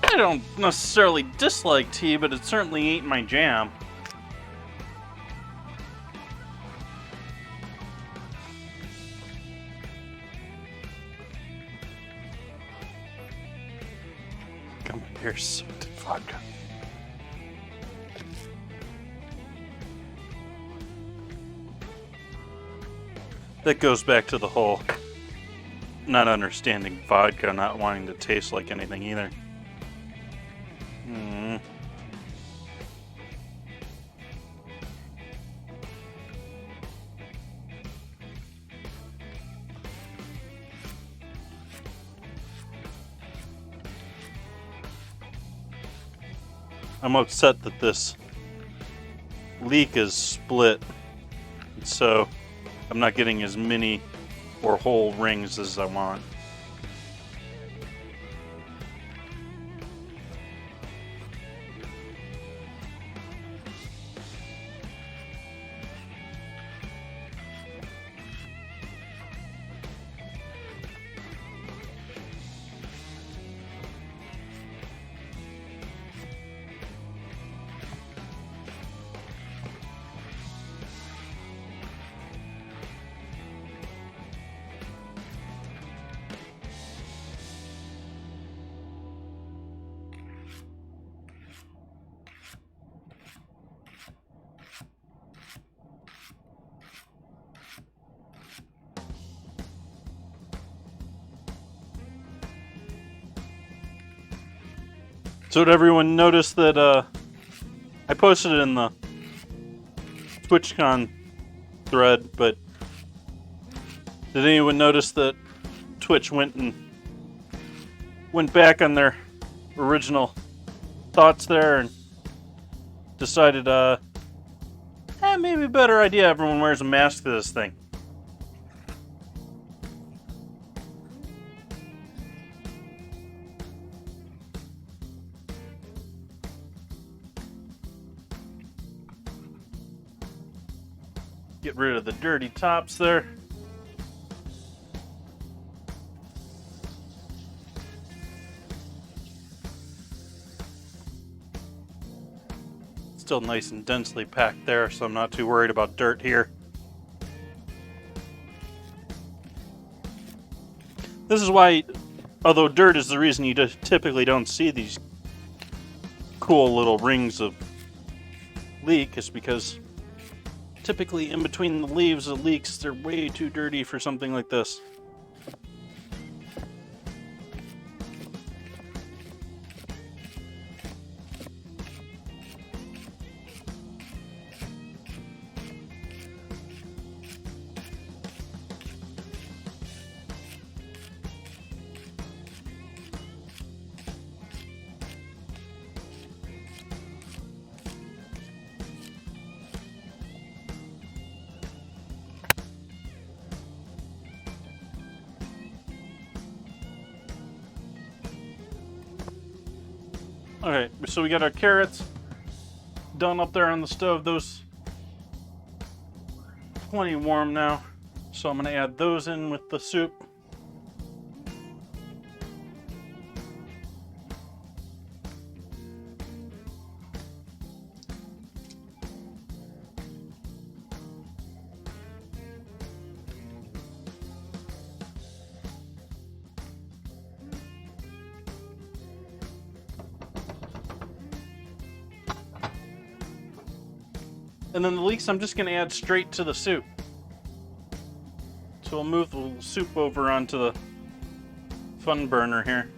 I don't necessarily dislike tea, but it certainly ain't my jam. Beers soaked in vodka. That goes back to the whole not understanding vodka, not wanting to taste like anything either. I'm upset that this leek is split, so I'm not getting as many or whole rings as I want. So did everyone notice that I posted it in the TwitchCon thread, but did anyone notice that Twitch went back on their original thoughts there and decided maybe a better idea everyone wears a mask to this thing. Get rid of the dirty tops there. Still nice and densely packed there, so I'm not too worried about dirt here. This is why, although dirt is the reason you typically don't see these cool little rings of leak, is because typically in between the leaves of leeks, they're way too dirty for something like this. Okay, so we got our carrots done up there on the stove. Those plenty warm now, so I'm gonna add those in with the soup. And then the leeks I'm just going to add straight to the soup. So we'll move the soup over onto the fun burner here.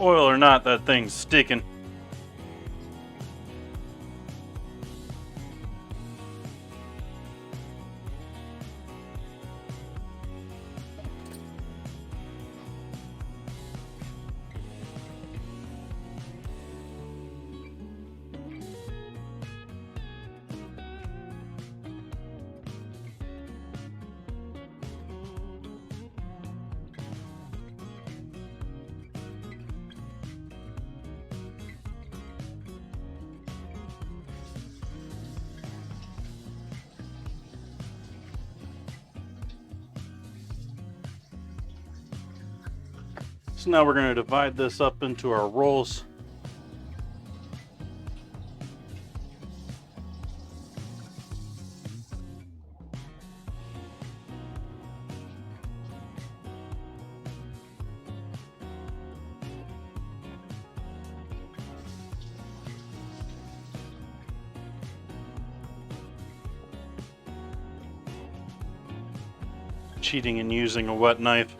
Oil or not, that thing's sticking. So now we're going to divide this up into our rolls. Cheating and using a wet knife.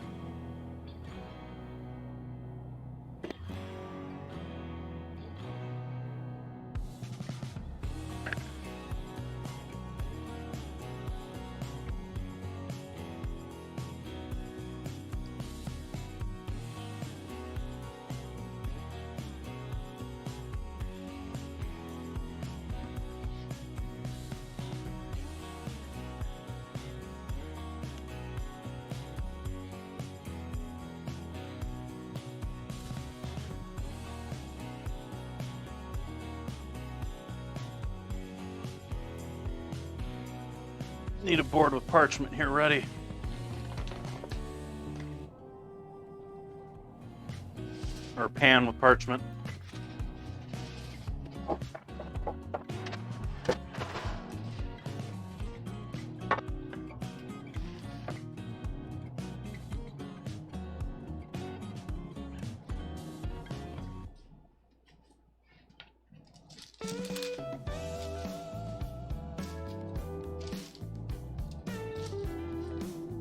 Need a board with parchment here ready. Or a pan with parchment.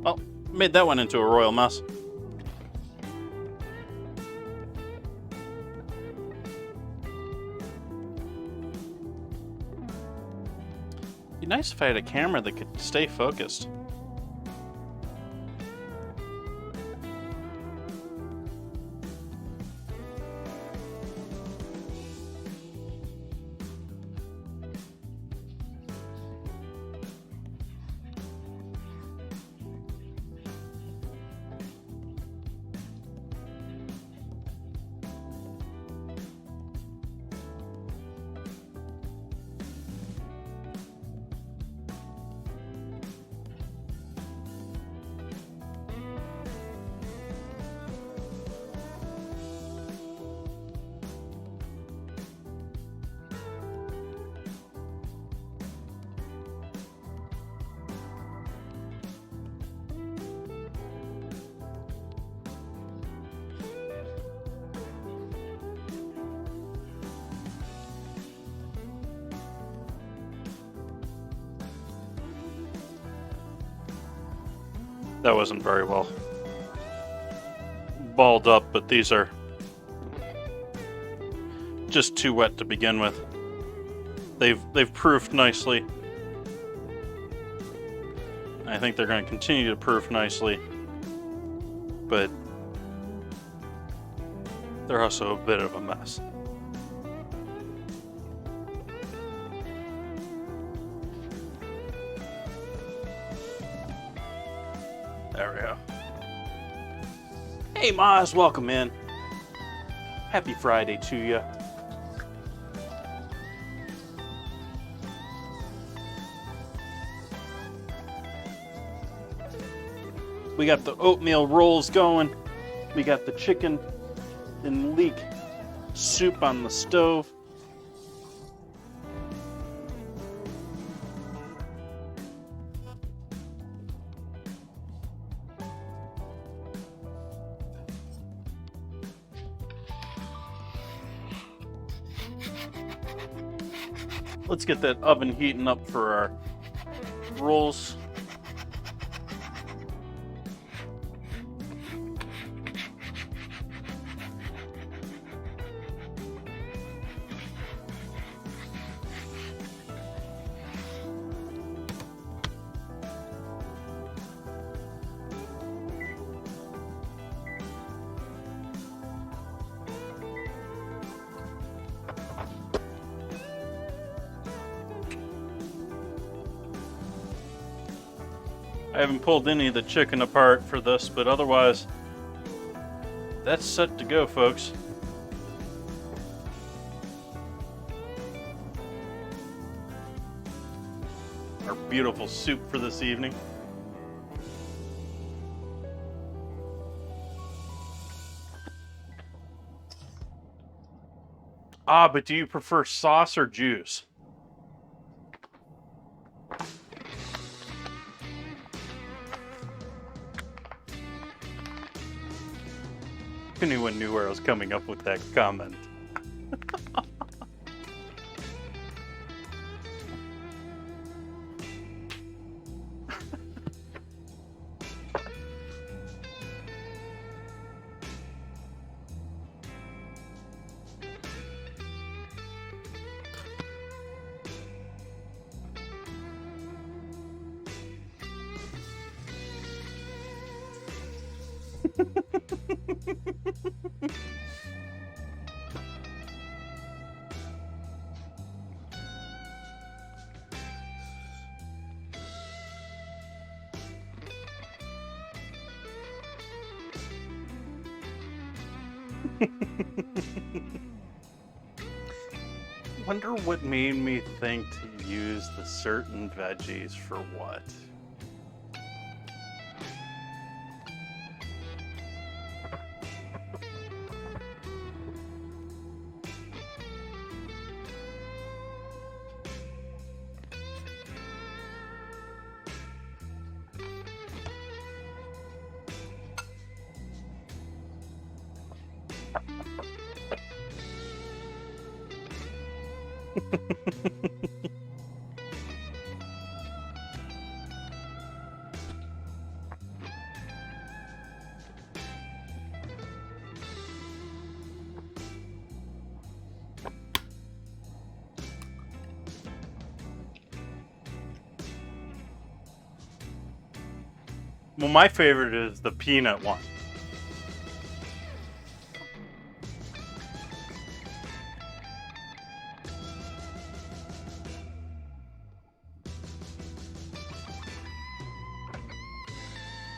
Oh, made that one into a royal mess. Be nice if I had a camera that could stay focused. That wasn't very well balled up, but these are just too wet to begin with. They've proofed nicely. I think they're going to continue to proof nicely, but they're also a bit of a mess. There we go. Hey Maz, welcome in. Happy Friday to you. We got the oatmeal rolls going. We got the chicken and leek soup on the stove. Let's get that oven heating up for our rolls. I haven't pulled any of the chicken apart for this, but otherwise, that's set to go, folks. Our beautiful soup for this evening. Ah, but do you prefer sauce or juice? If anyone knew where I was coming up with that comment. Wonder what made me think to use the certain veggies for what. Well, my favorite is the peanut one.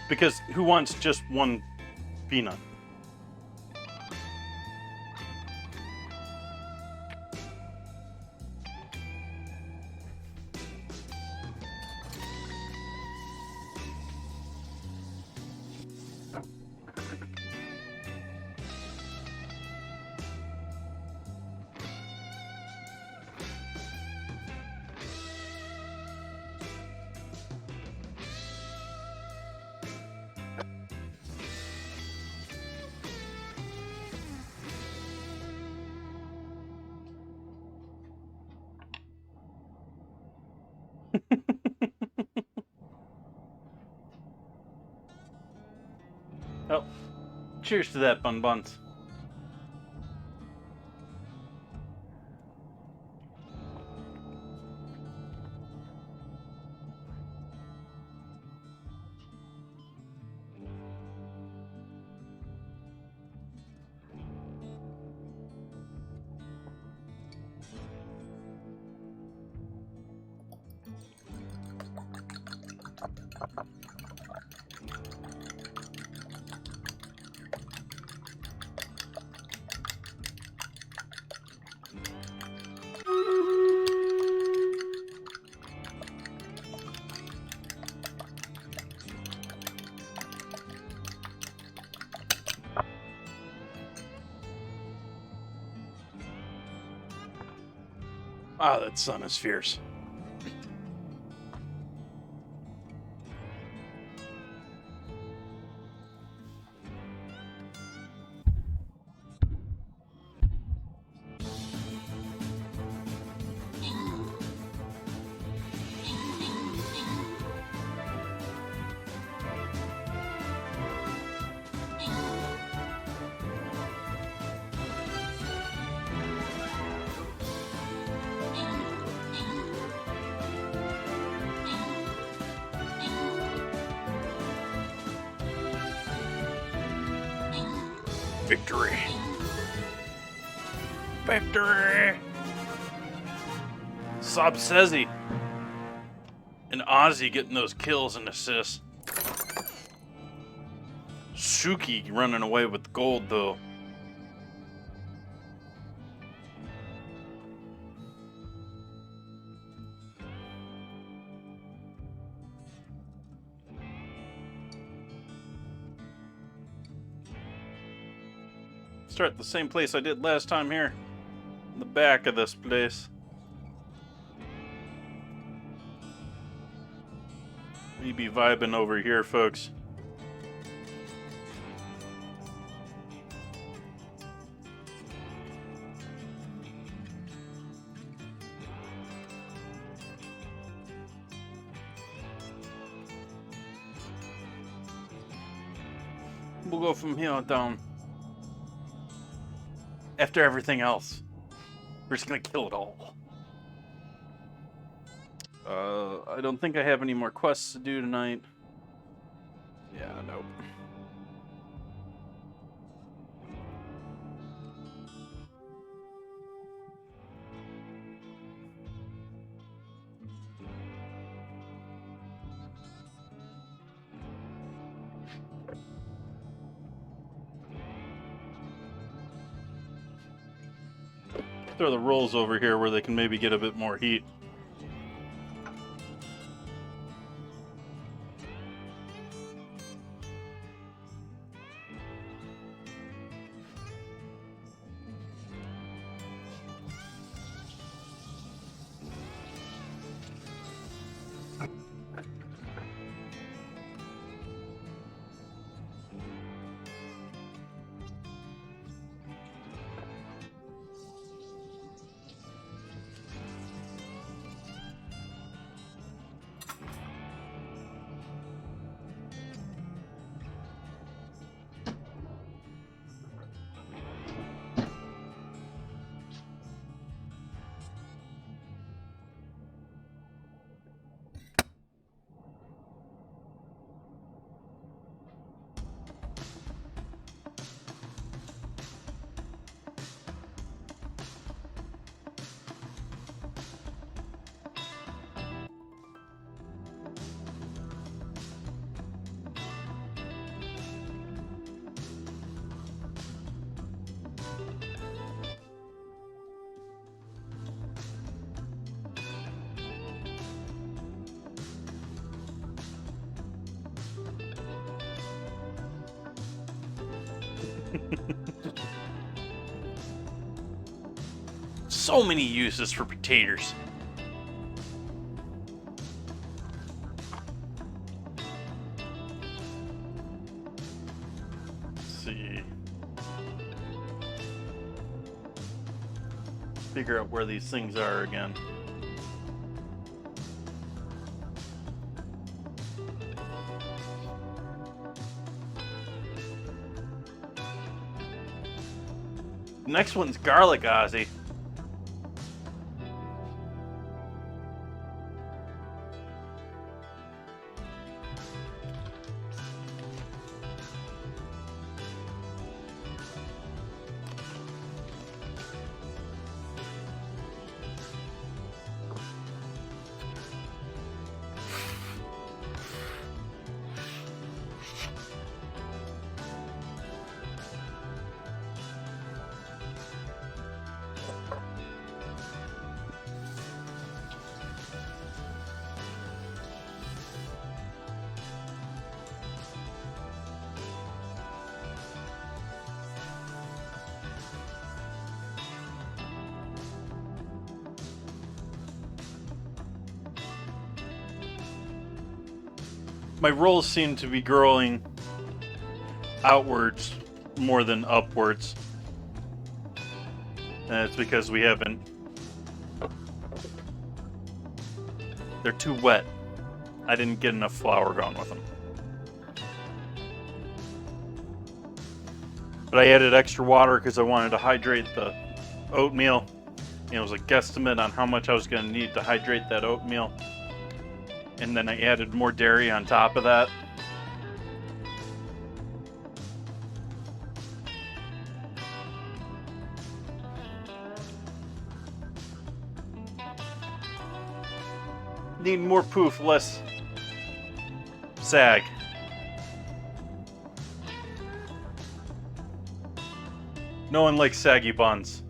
Because who wants just one peanut? Oh, cheers to that, Bun Buns. Ah, that sun is fierce. Victory! Victory! Sob Sezzy and Ozzy getting those kills and assists. Suki running away with gold, though. Start the same place I did last time here. The back of this place. We be vibing over here, folks. We'll go from here on down. After everything else, we're just gonna kill it all. I don't think I have any more quests to do tonight. Yeah, nope. Throw the rolls over here where they can maybe get a bit more heat. So many uses for potatoes. Let's see. Figure out where these things are again. Next one's garlic Ozzy. My rolls seem to be growing outwards more than upwards. And it's because we haven't... They're too wet. I didn't get enough flour going with them. But I added extra water because I wanted to hydrate the oatmeal. It was a guesstimate on how much I was going to need to hydrate that oatmeal. And then I added more dairy on top of that. Need more poof, less sag. No one likes saggy buns.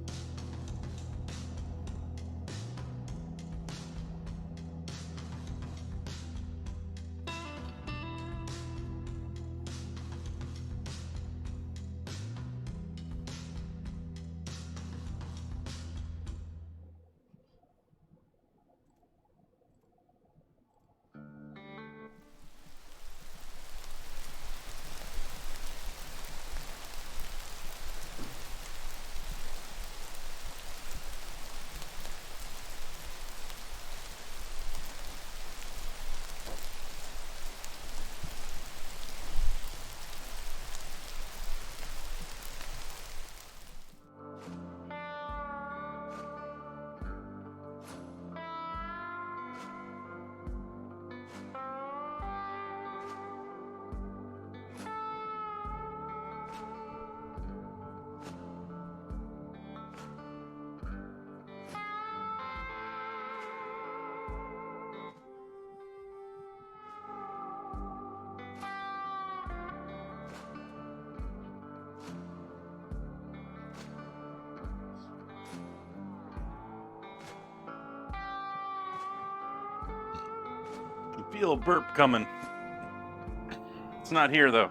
Feel a burp coming. It's not here though.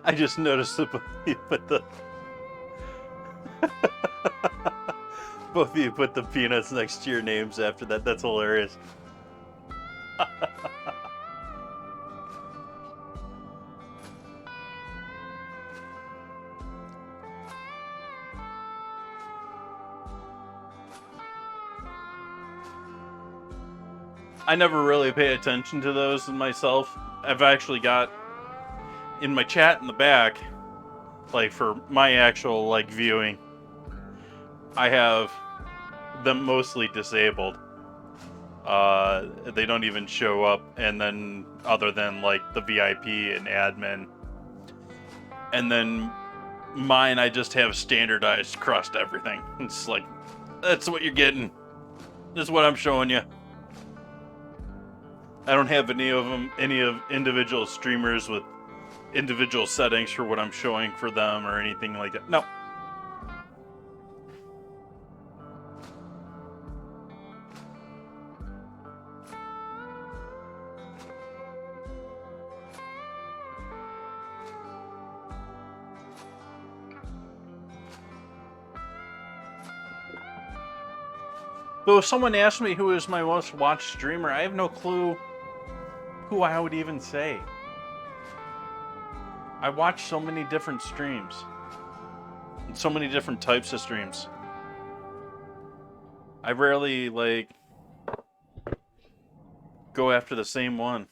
I just noticed that both of you put the both of you put the peanuts next to your names after that. That's hilarious. I never really pay attention to those myself. I've actually got in my chat in the back, like for my actual like viewing, I have them mostly disabled. They don't even show up, and then other than like the VIP and admin, and then mine I just have standardized crust everything. It's like that's what you're getting. This is what I'm showing you. I don't have any of individual streamers with individual settings for what I'm showing for them or anything like that. No. But if someone asked me who is my most watched streamer, I have no clue who I would even say. I watch so many different streams. And so many different types of streams. I rarely, like, go after the same one.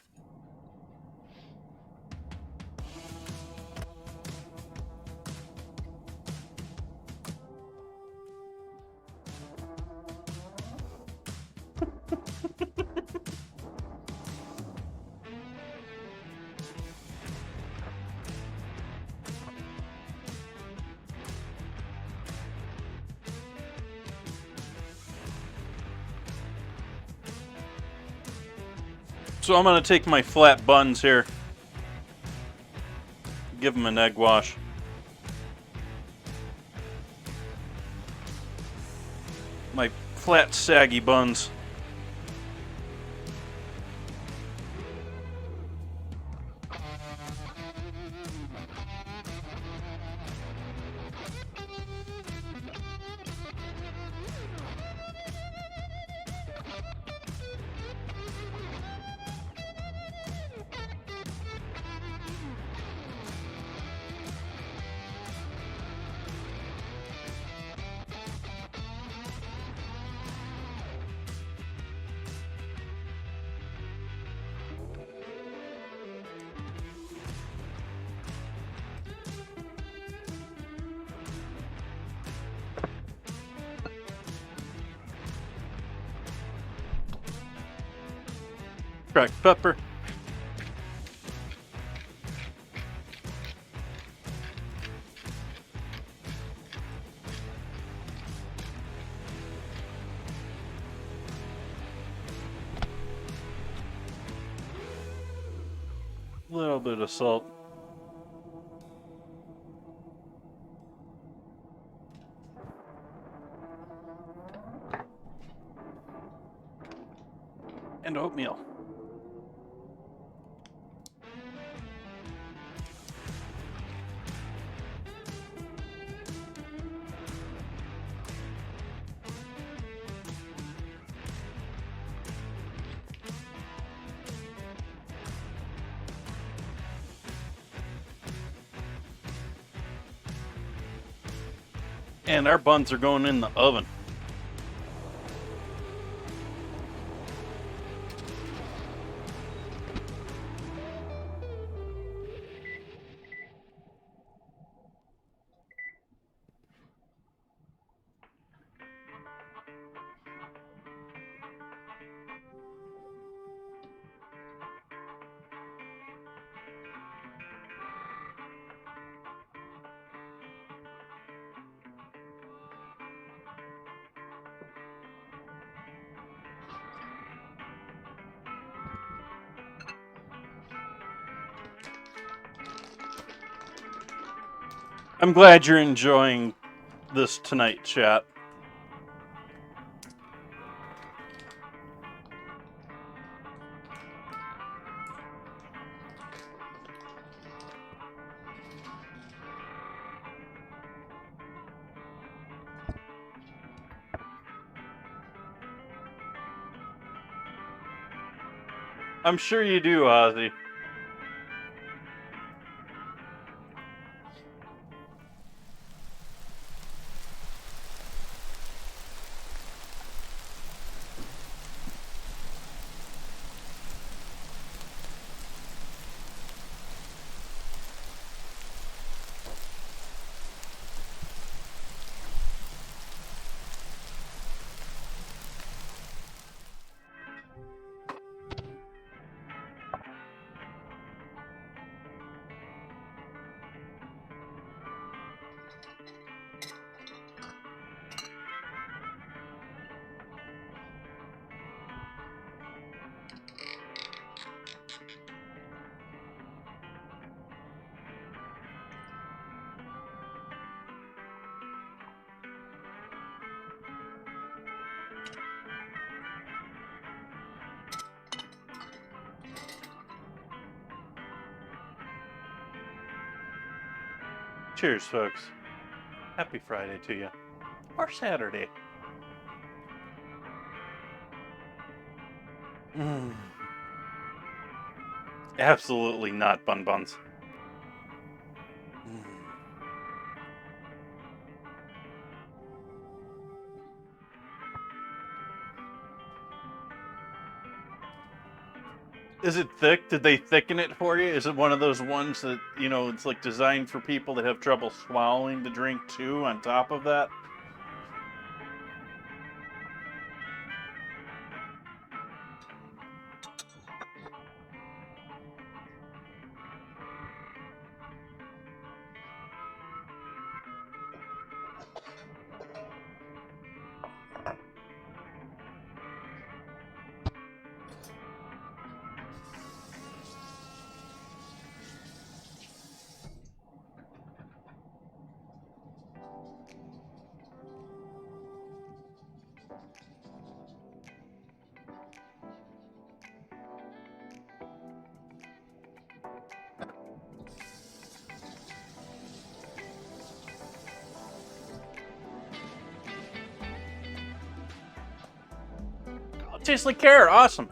So I'm going to take my flat buns here. Give them an egg wash. My flat, saggy buns. Cracked pepper. Little bit of salt. And oatmeal. And our buns are going in the oven. I'm glad you're enjoying this tonight, chat. I'm sure you do, Ozzy. Cheers, folks. Happy Friday to you. Or Saturday. Absolutely not, Bun Buns. Is it thick? Did they thicken it for you? Is it one of those ones that, you know, it's like designed for people that have trouble swallowing the drink too on top of that? Oh, it tastes like carrot. Awesome.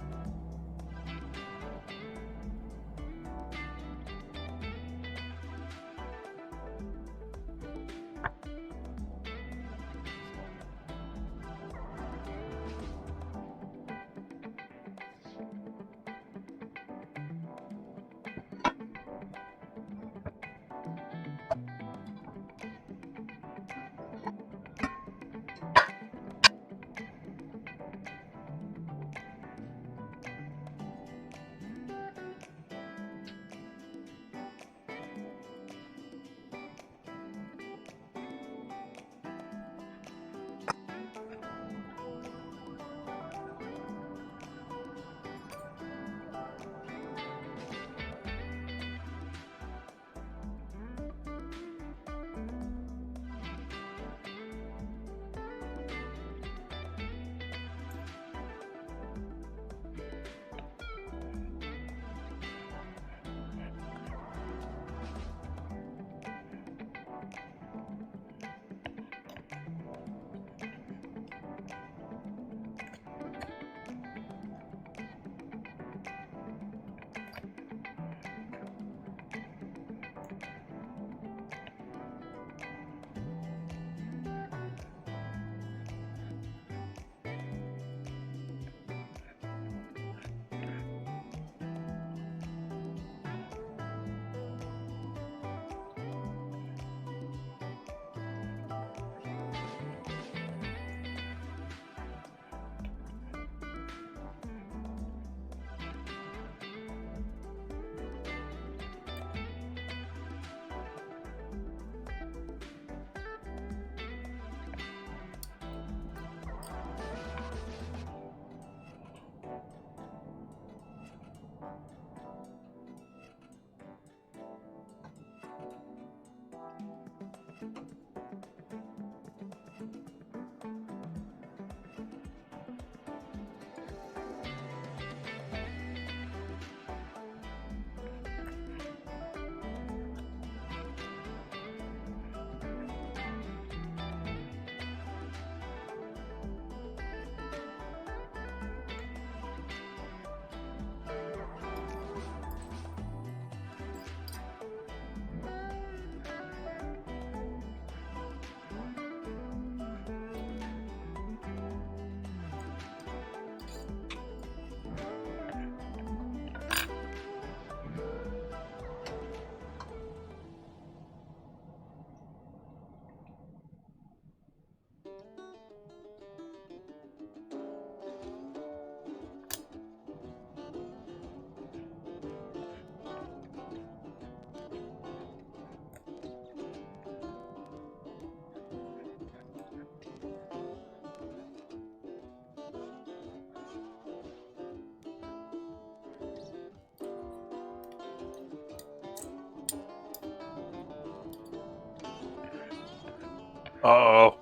Uh-oh.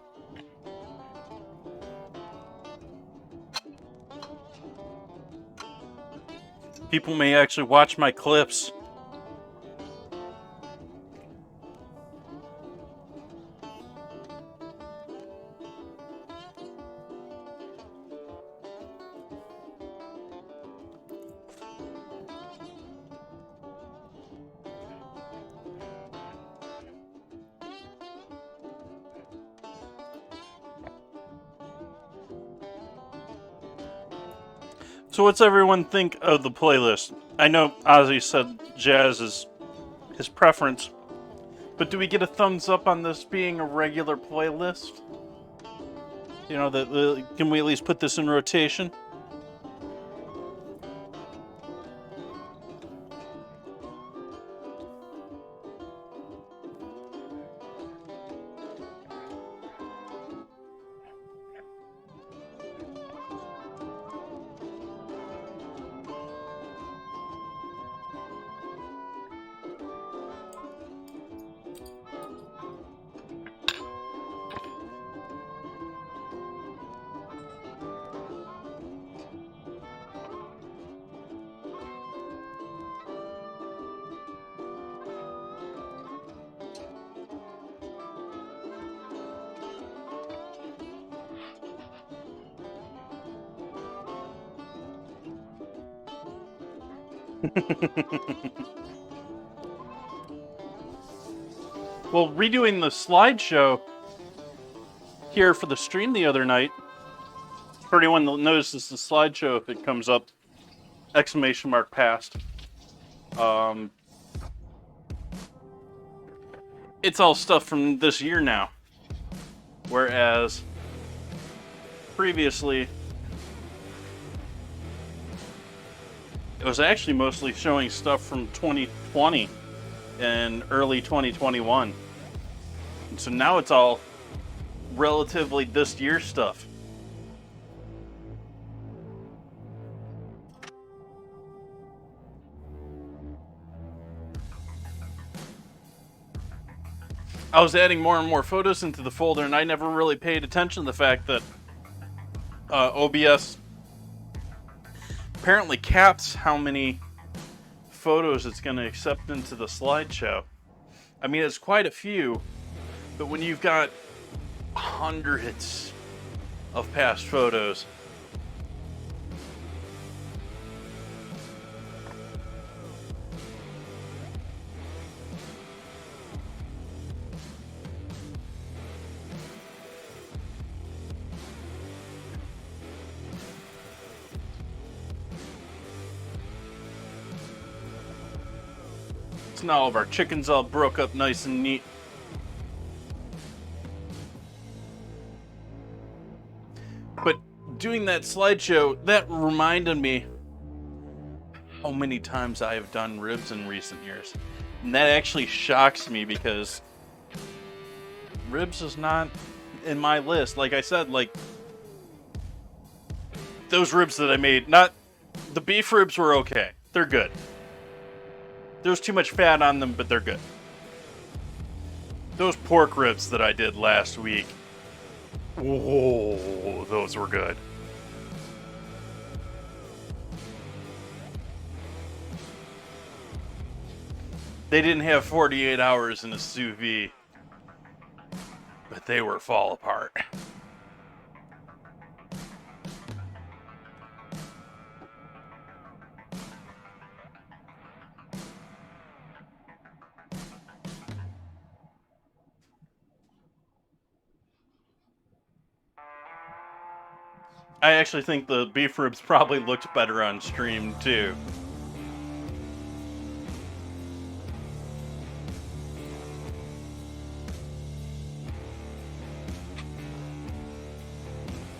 People may actually watch my clips. So what's everyone think of the playlist? I know Ozzy said jazz is his preference, but do we get a thumbs up on this being a regular playlist? You know, can we at least put this in rotation? Well, redoing the slideshow here for the stream the other night, for anyone that notices the slideshow, if it comes up, exclamation mark past. It's all stuff from this year now. Whereas previously, it was actually mostly showing stuff from 2020 and early 2021. And so now it's all relatively this year stuff. I was adding more and more photos into the folder, and I never really paid attention to the fact that OBS apparently caps how many photos it's going to accept into the slideshow. I mean, it's quite a few, but when you've got hundreds of past photos, now all of our chickens all broke up nice and neat. But doing that slideshow, that reminded me how many times I have done ribs in recent years. And that actually shocks me because ribs is not in my list. Like I said, like those ribs that I made, not the beef ribs were okay. They're good. There's too much fat on them, but they're good. Those pork ribs that I did last week, whoa, those were good. They didn't have 48 hours in a sous vide, but they were fall apart. I actually think the beef ribs probably looked better on stream, too.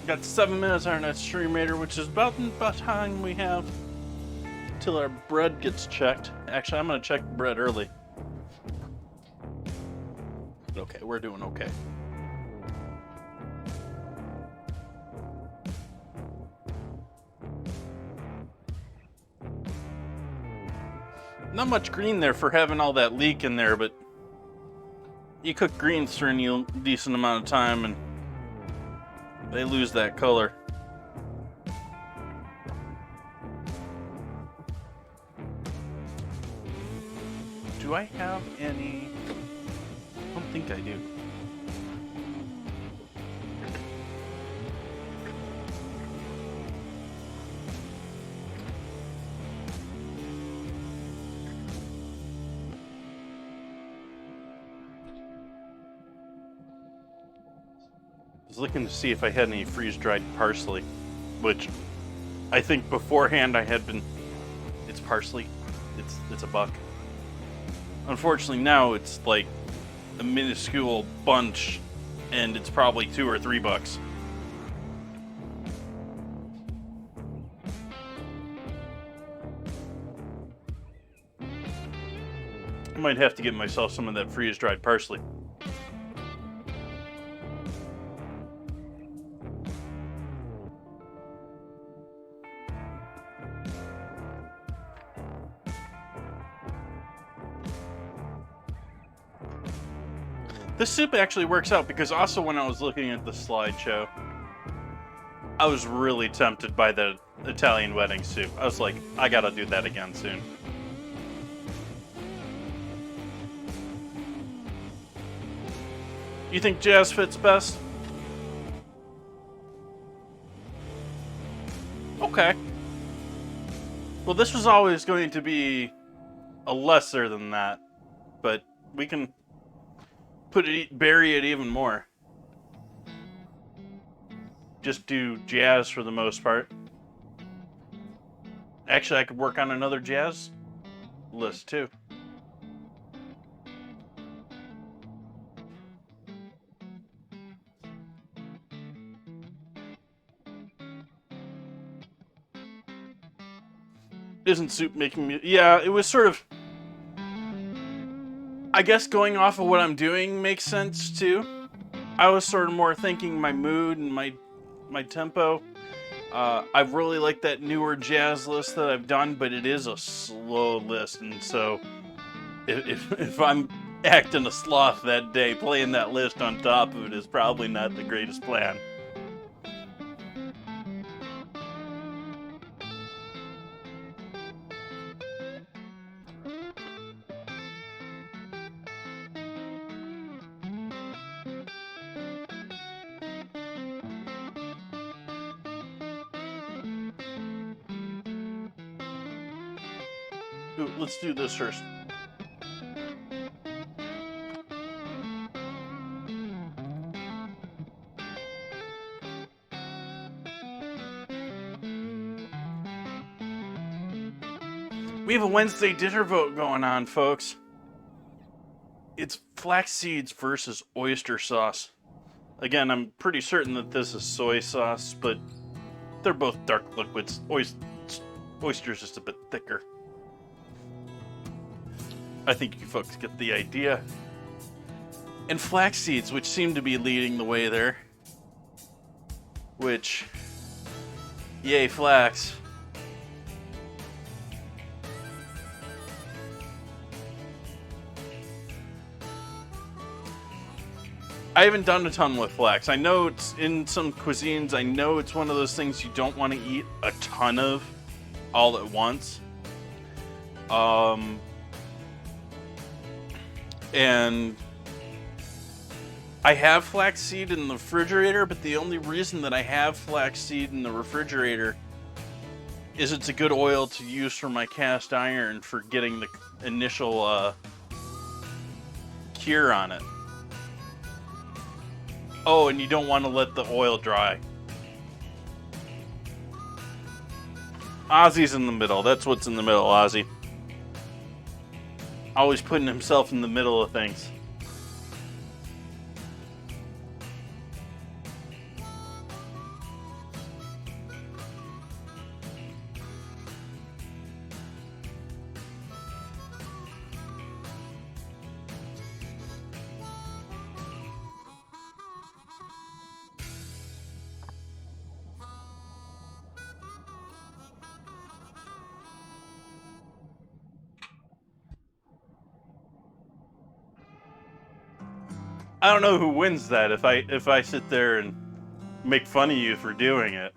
Got 7 minutes on that stream rater, which is about time we have till our bread gets checked. Actually, I'm going to check the bread early. Okay, we're doing okay. Not much green there for having all that leek in there, but You cook greens for any decent amount of time and they lose that color. Do I have any? I don't think I do. I was looking to see if I had any freeze-dried parsley, which I think beforehand I had been. It's parsley. It's $1. Unfortunately, now it's like a minuscule bunch, and it's probably $2 or $3. I might have to get myself some of that freeze-dried parsley. This soup actually works out because also when I was looking at the slideshow, I was really tempted by the Italian wedding soup. I was like, I gotta do that again soon. You think jazz fits best? Okay. Well, this was always going to be a lesser than that, but we can bury it even more. Just do jazz for the most part. Actually, I could work on another jazz list too. Isn't soup making me? Yeah, it was sort of. I guess going off of what I'm doing makes sense too. I was sort of more thinking my mood and my tempo. I really like that newer jazz list that I've done, but it is a slow list, and so if I'm acting a sloth that day, playing that list on top of it is probably not the greatest plan. Ooh, let's do this first. We have a Wednesday dinner vote going on, folks. It's flax seeds versus oyster sauce. Again, I'm pretty certain that this is soy sauce, but they're both dark liquids. Oyster's just a bit thicker. I think you folks get the idea. And flax seeds, which seem to be leading the way there. Which, yay, flax. I haven't done a ton with flax. I know it's in some cuisines. I know it's one of those things you don't want to eat a ton of all at once. And I have flaxseed in the refrigerator, but the only reason that I have flaxseed in the refrigerator is it's a good oil to use for my cast iron for getting the initial cure on it. Oh, and you don't want to let the oil dry. Ozzy's in the middle. That's what's in the middle, Ozzy. Always putting himself in the middle of things. I don't know who wins that if I sit there and make fun of you for doing it.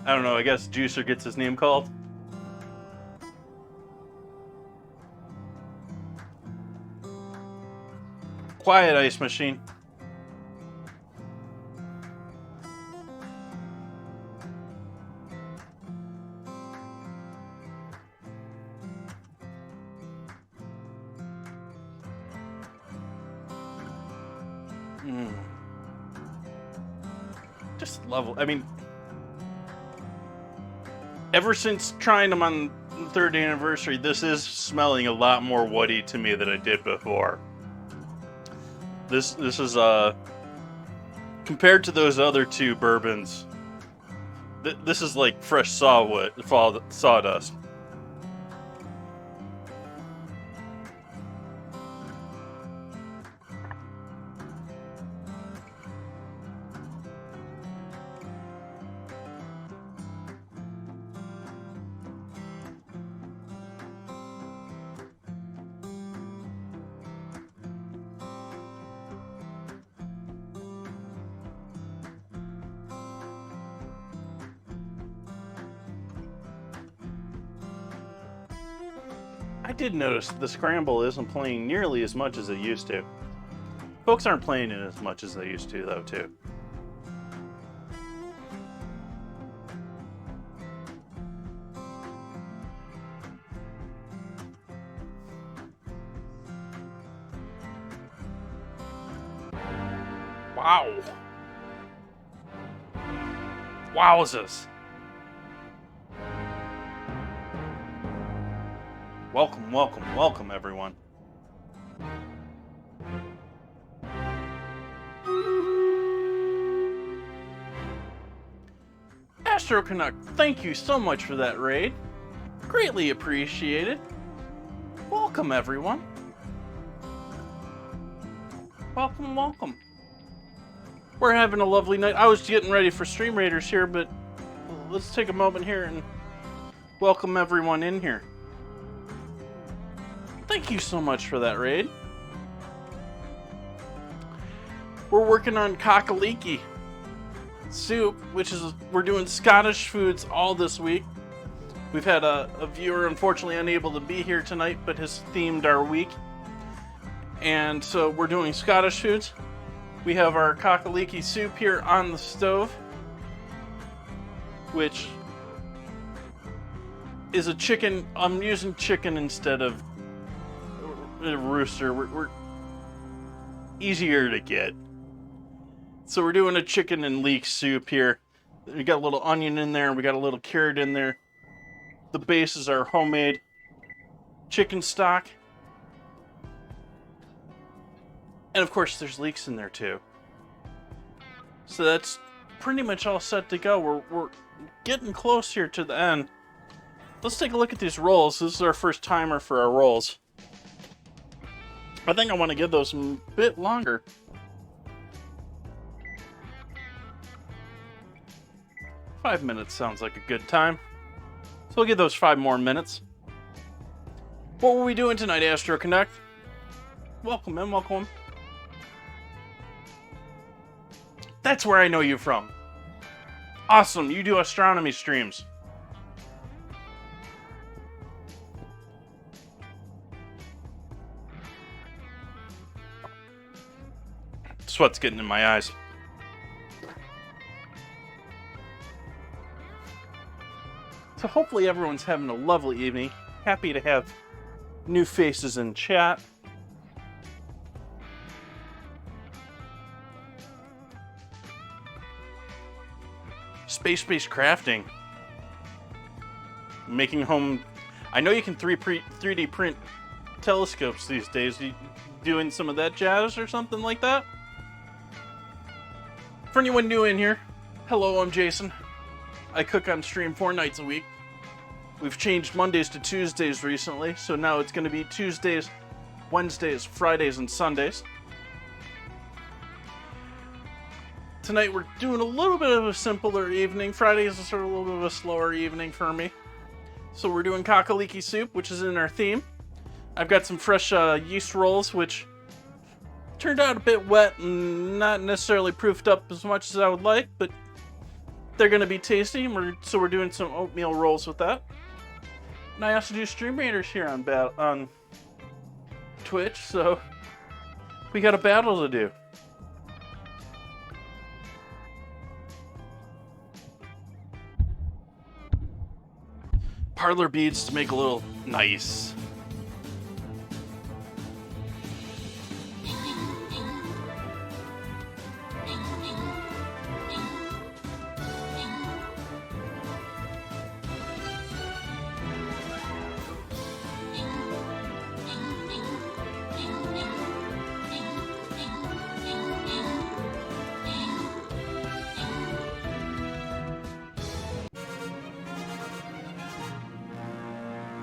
I don't know, I guess Juicer gets his name called. Quiet, Ice Machine. Just level. I mean, ever since trying them on the 3rd anniversary, this is smelling a lot more woody to me than it did before. This is compared to those other 2 bourbons. This is like fresh sawdust. I did notice the scramble isn't playing nearly as much as it used to. Folks aren't playing it as much as they used to, though, too. Wow. Wowzers. Welcome, welcome, welcome, everyone. Astro Canuck, thank you so much for that raid. Greatly appreciated. Welcome, everyone. Welcome, welcome. We're having a lovely night. I was getting ready for Stream Raiders here, but let's take a moment here and welcome everyone in here. Thank you so much for that raid. We're working on Cock-a-Leekie soup, which is, we're doing Scottish foods all this week. We've had a viewer unfortunately unable to be here tonight, but has themed our week. And so we're doing Scottish foods. We have our Cock-a-Leekie soup here on the stove, which is a chicken. I'm using chicken instead of a rooster. We're easier to get. So we're doing a chicken and leek soup here. We got a little onion in there, and we got a little carrot in there. The base is our homemade chicken stock. And of course there's leeks in there too. So that's pretty much all set to go. We're getting close here to the end. Let's take a look at these rolls. This is our first timer for our rolls. I think I want to give those a bit longer. Five minutes sounds like a good time. So we'll give those 5 more minutes. What were we doing tonight, Astro Connect? Welcome in, welcome. That's where I know you from. Awesome, you do astronomy streams. Sweat's getting in my eyes. So hopefully everyone's having a lovely evening. Happy to have new faces in chat. Space-based crafting. Making home... I know you can 3D print telescopes these days. You doing some of that jazz or something like that? For anyone new in here, hello, I'm Jason. I cook on stream 4 nights a week. We've changed Mondays to Tuesdays recently, so now it's going to be Tuesdays, Wednesdays, Fridays, and Sundays. tonight we're doing a little bit of a simpler evening. Friday is sort of a little bit of a slower evening for me. So we're doing Cock-a-Leekie soup, which is in our theme. I've got some fresh yeast rolls, which turned out a bit wet and not necessarily proofed up as much as I would like, but they're going to be tasty, and so we're doing some oatmeal rolls with that. And I also do stream raiders here on Twitch, so we got a battle to do. Parlor beads to make a little nice.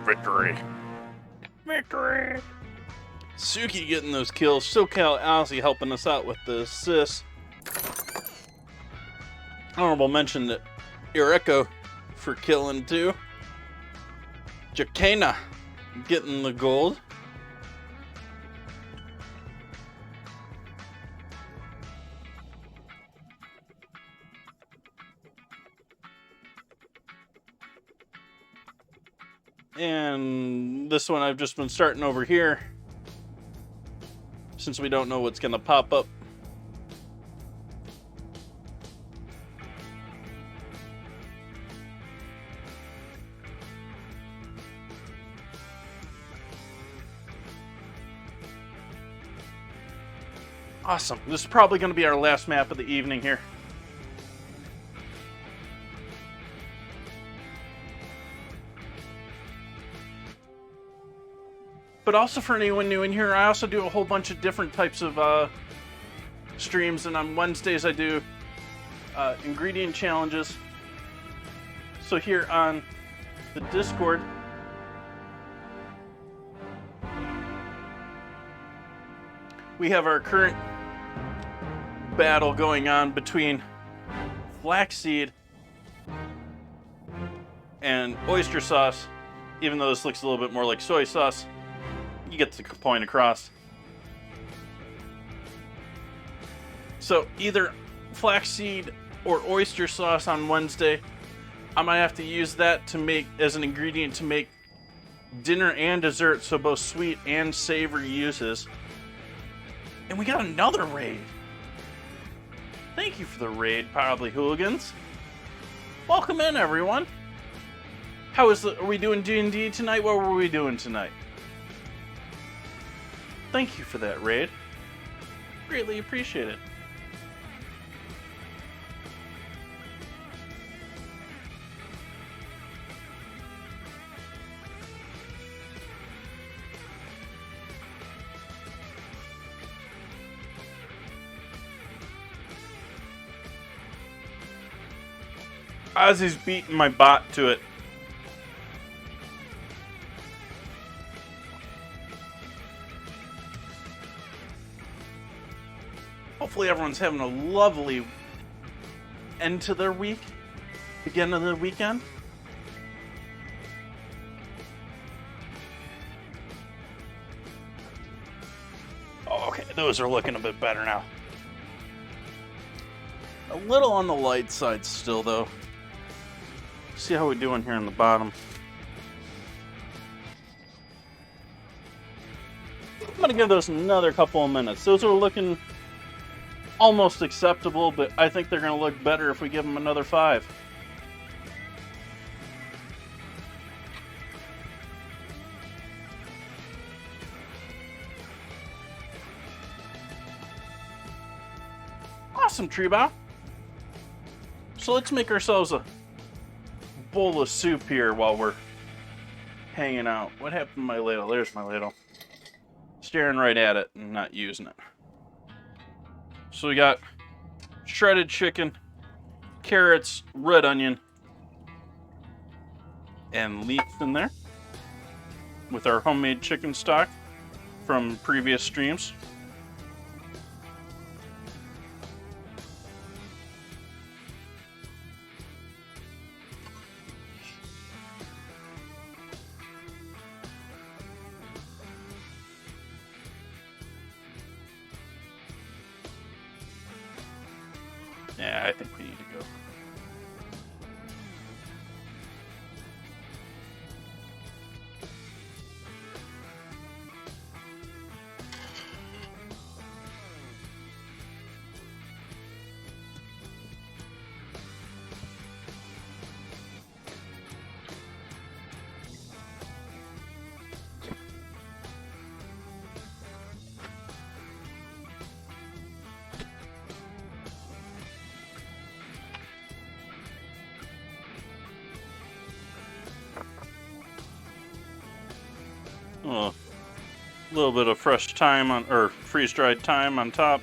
Victory. Victory. Suki getting those kills. SoCal Ozzy helping us out with the assist. Honorable mention to Ireko for killing too. Jacana getting the gold. And this one I've just been starting over here, since we don't know what's going to pop up. Awesome. This is probably going to be our last map of the evening here. But also for anyone new in here, I also do a whole bunch of different types of streams, and on Wednesdays I do ingredient challenges. So here on the Discord, we have our current battle going on between flaxseed and oyster sauce, even though this looks a little bit more like soy sauce. You get the point across. So either flaxseed or oyster sauce on Wednesday. I might have to use that to make as an ingredient to make dinner and dessert, so both sweet and savory uses. And we got another raid. Thank you for the raid, Probably Hooligans. Welcome in, everyone. Are we doing D&D tonight? What were we doing tonight? Thank you for that raid. Greatly appreciate it. Ozzy's beating my bot to it. Hopefully everyone's having a lovely end to their week, beginning of the weekend. Oh, okay, those are looking a bit better now. A little on the light side still, though. See how we're doing here on the bottom. I'm gonna give those another couple of minutes. Those are looking almost acceptable, but I think they're going to look better if we give them another 5. Awesome, Treebow. So let's make ourselves a bowl of soup here while we're hanging out. What happened to my ladle? There's my ladle. Staring right at it and not using it. So we got shredded chicken, carrots, red onion, and leeks in there with our homemade chicken stock from previous streams. Yeah, I think we need to go. Oh, a little bit of fresh thyme on, or freeze-dried thyme on top.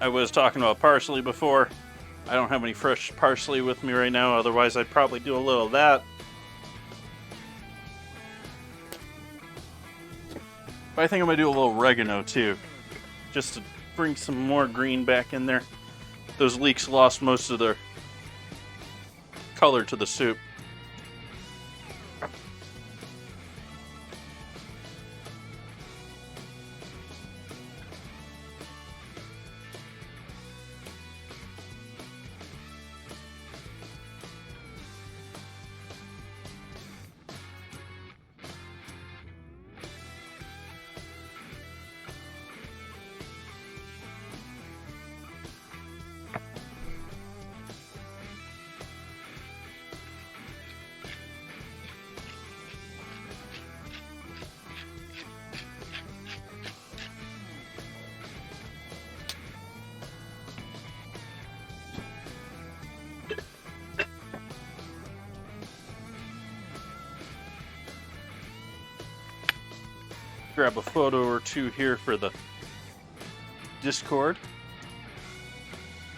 I was talking about parsley before. I don't have any fresh parsley with me right now, otherwise I'd probably do a little of that. But I think I'm gonna do a little oregano too, just to bring some more green back in there. Those leeks lost most of their color to the soup. Grab a photo or two here for the Discord.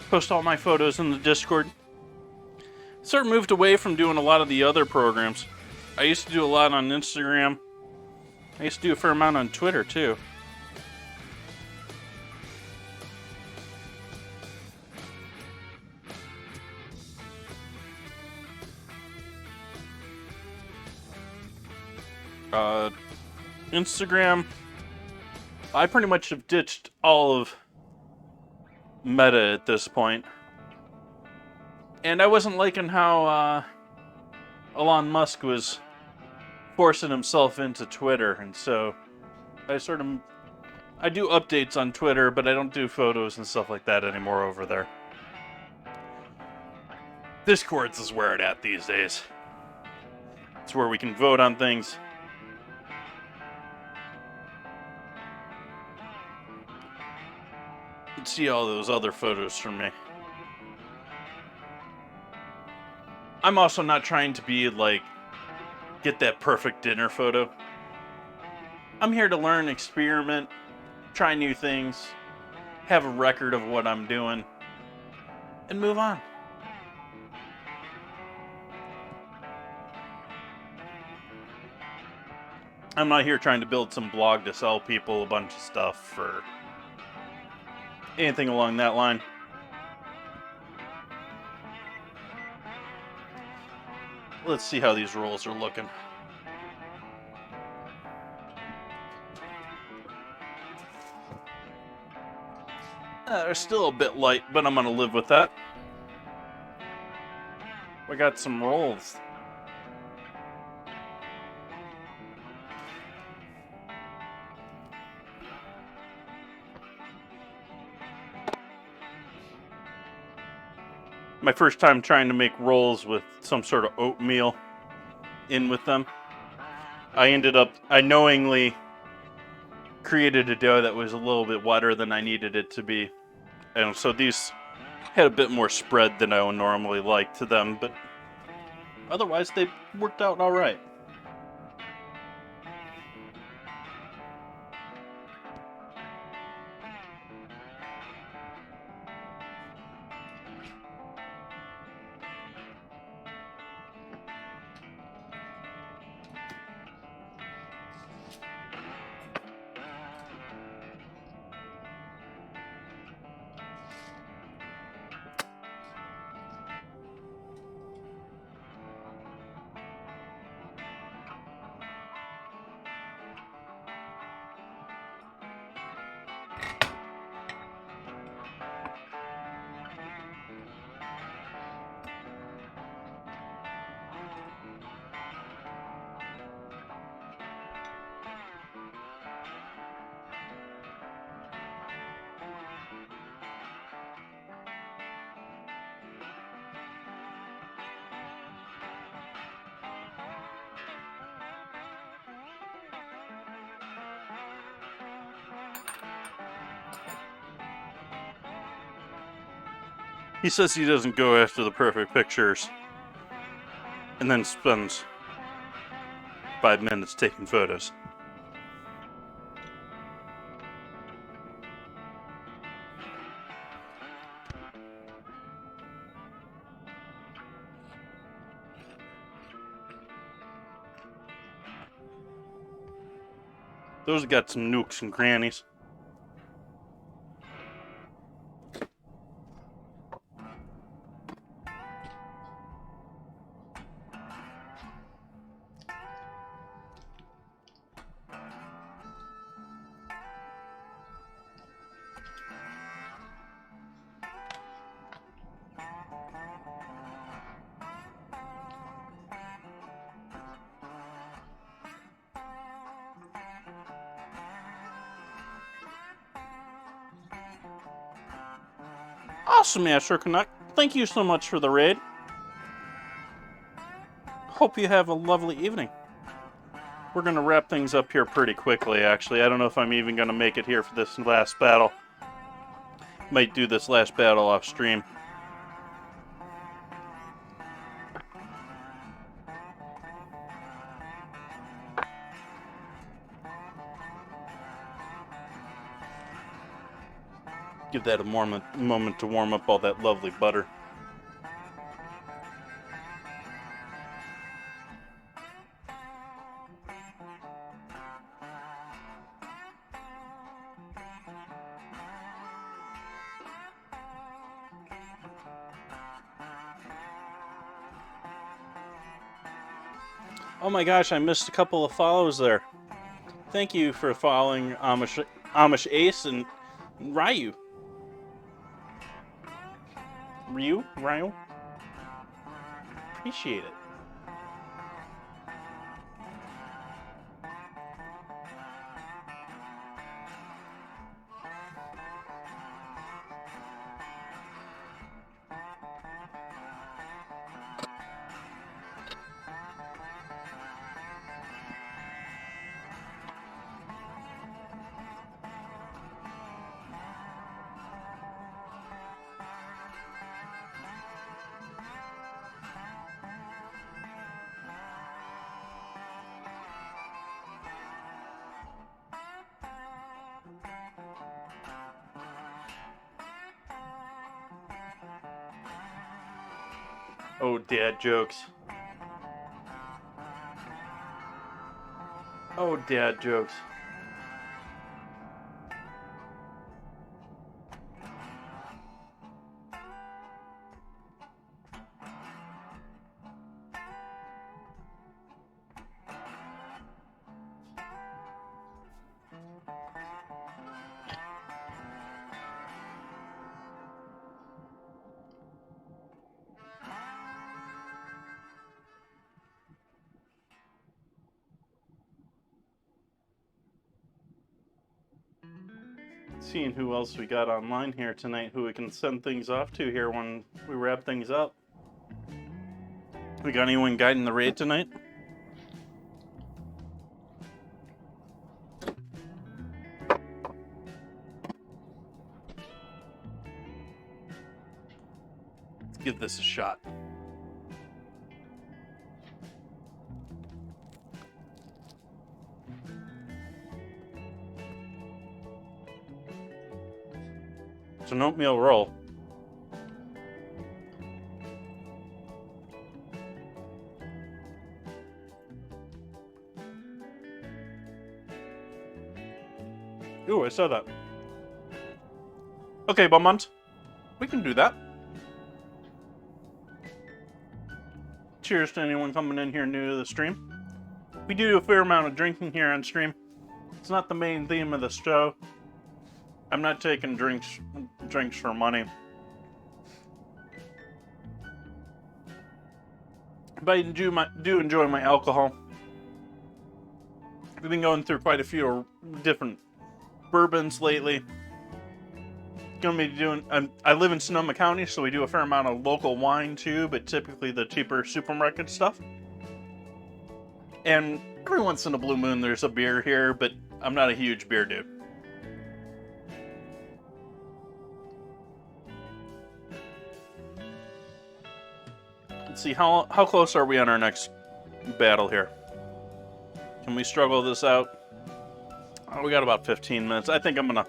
Post all my photos in the Discord. Sort of moved away from doing a lot of the other programs. I used to do a lot on Instagram. I used to do a fair amount on Twitter too. Instagram, I pretty much have ditched all of Meta at this point. And I wasn't liking how Elon Musk was forcing himself into Twitter, and so I do updates on Twitter, but I don't do photos and stuff like that anymore over there. Discords is where it's at these days. It's where we can vote on things. See all those other photos from me. I'm also not trying to be like, get that perfect dinner photo. I'm here to learn, experiment, try new things, have a record of what I'm doing, and move on. I'm not here trying to build some blog to sell people a bunch of stuff or anything along that line. Let's see how these rolls are looking. They're still a bit light, but I'm gonna live with that. We got some rolls. My first time trying to make rolls with some sort of oatmeal in with them. I knowingly created a dough that was a little bit wetter than I needed it to be. And so these had a bit more spread than I would normally like to them, but otherwise they worked out all right. He says he doesn't go after the perfect pictures and then spends 5 minutes taking photos. Those have got some nooks and crannies. Awesome, Astro Canuck. Thank you so much for the raid. Hope you have a lovely evening. We're going to wrap things up here pretty quickly, actually. I don't know if I'm even going to make it here for this last battle. Might do this last battle off stream. Give that a moment to warm up all that lovely butter. Oh my gosh, I missed a couple of follows there. Thank you for following Amish Ace and Ryu. Ryu? Appreciate it. Oh, dad jokes. Oh, dad jokes. Seeing who else we got online here tonight, who we can send things off to here when we wrap things up. We got anyone guiding the raid tonight? Let's give this a shot. It's an oatmeal roll. Ooh, I saw that. Okay, Beaumont. We can do that. Cheers to anyone coming in here new to the stream. We do a fair amount of drinking here on stream. It's not the main theme of the show. I'm not taking drinks for money. But I do enjoy my alcohol. We've been going through quite a few different bourbons lately. Gonna be doing. I live in Sonoma County, so we do a fair amount of local wine too, but typically the cheaper supermarket stuff. And every once in a blue moon, there's a beer here, but I'm not a huge beer dude. Let's see, how close are we on our next battle here? Can we struggle this out? Oh, we got about 15 minutes. I think I'm gonna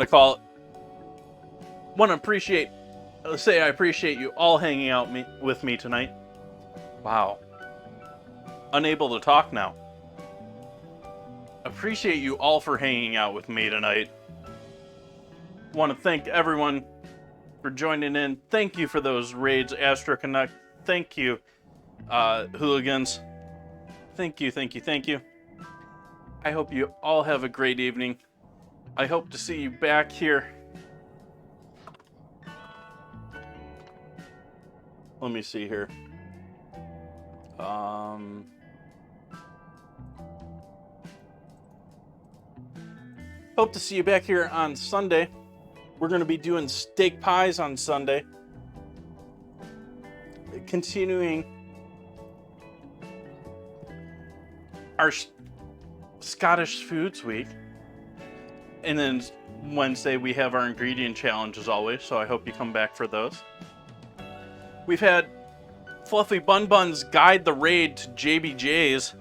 call it. Want to say I appreciate you all hanging out with me tonight. Wow. Unable to talk now. Appreciate you all for hanging out with me tonight. Want to thank everyone for joining in. Thank you for those raids, Astro Connect. Thank you, hooligans. Thank you, thank you, thank you. I hope you all have a great evening. I hope to see you back here. Let me see here. Hope to see you back here on Sunday. We're going to be doing steak pies on Sunday. Continuing our Scottish Foods Week. And then Wednesday we have our ingredient challenge as always, so I hope you come back for those. We've had Fluffy Bun Buns guide the raid to JBJ's.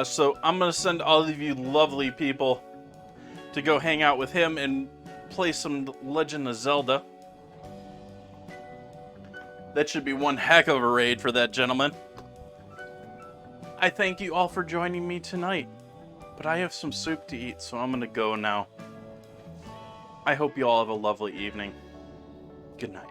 So I'm going to send all of you lovely people to go hang out with him and play some Legend of Zelda. That should be one heck of a raid for that gentleman. I thank you all for joining me tonight, but I have some soup to eat, so I'm going to go now. I hope you all have a lovely evening. Good night.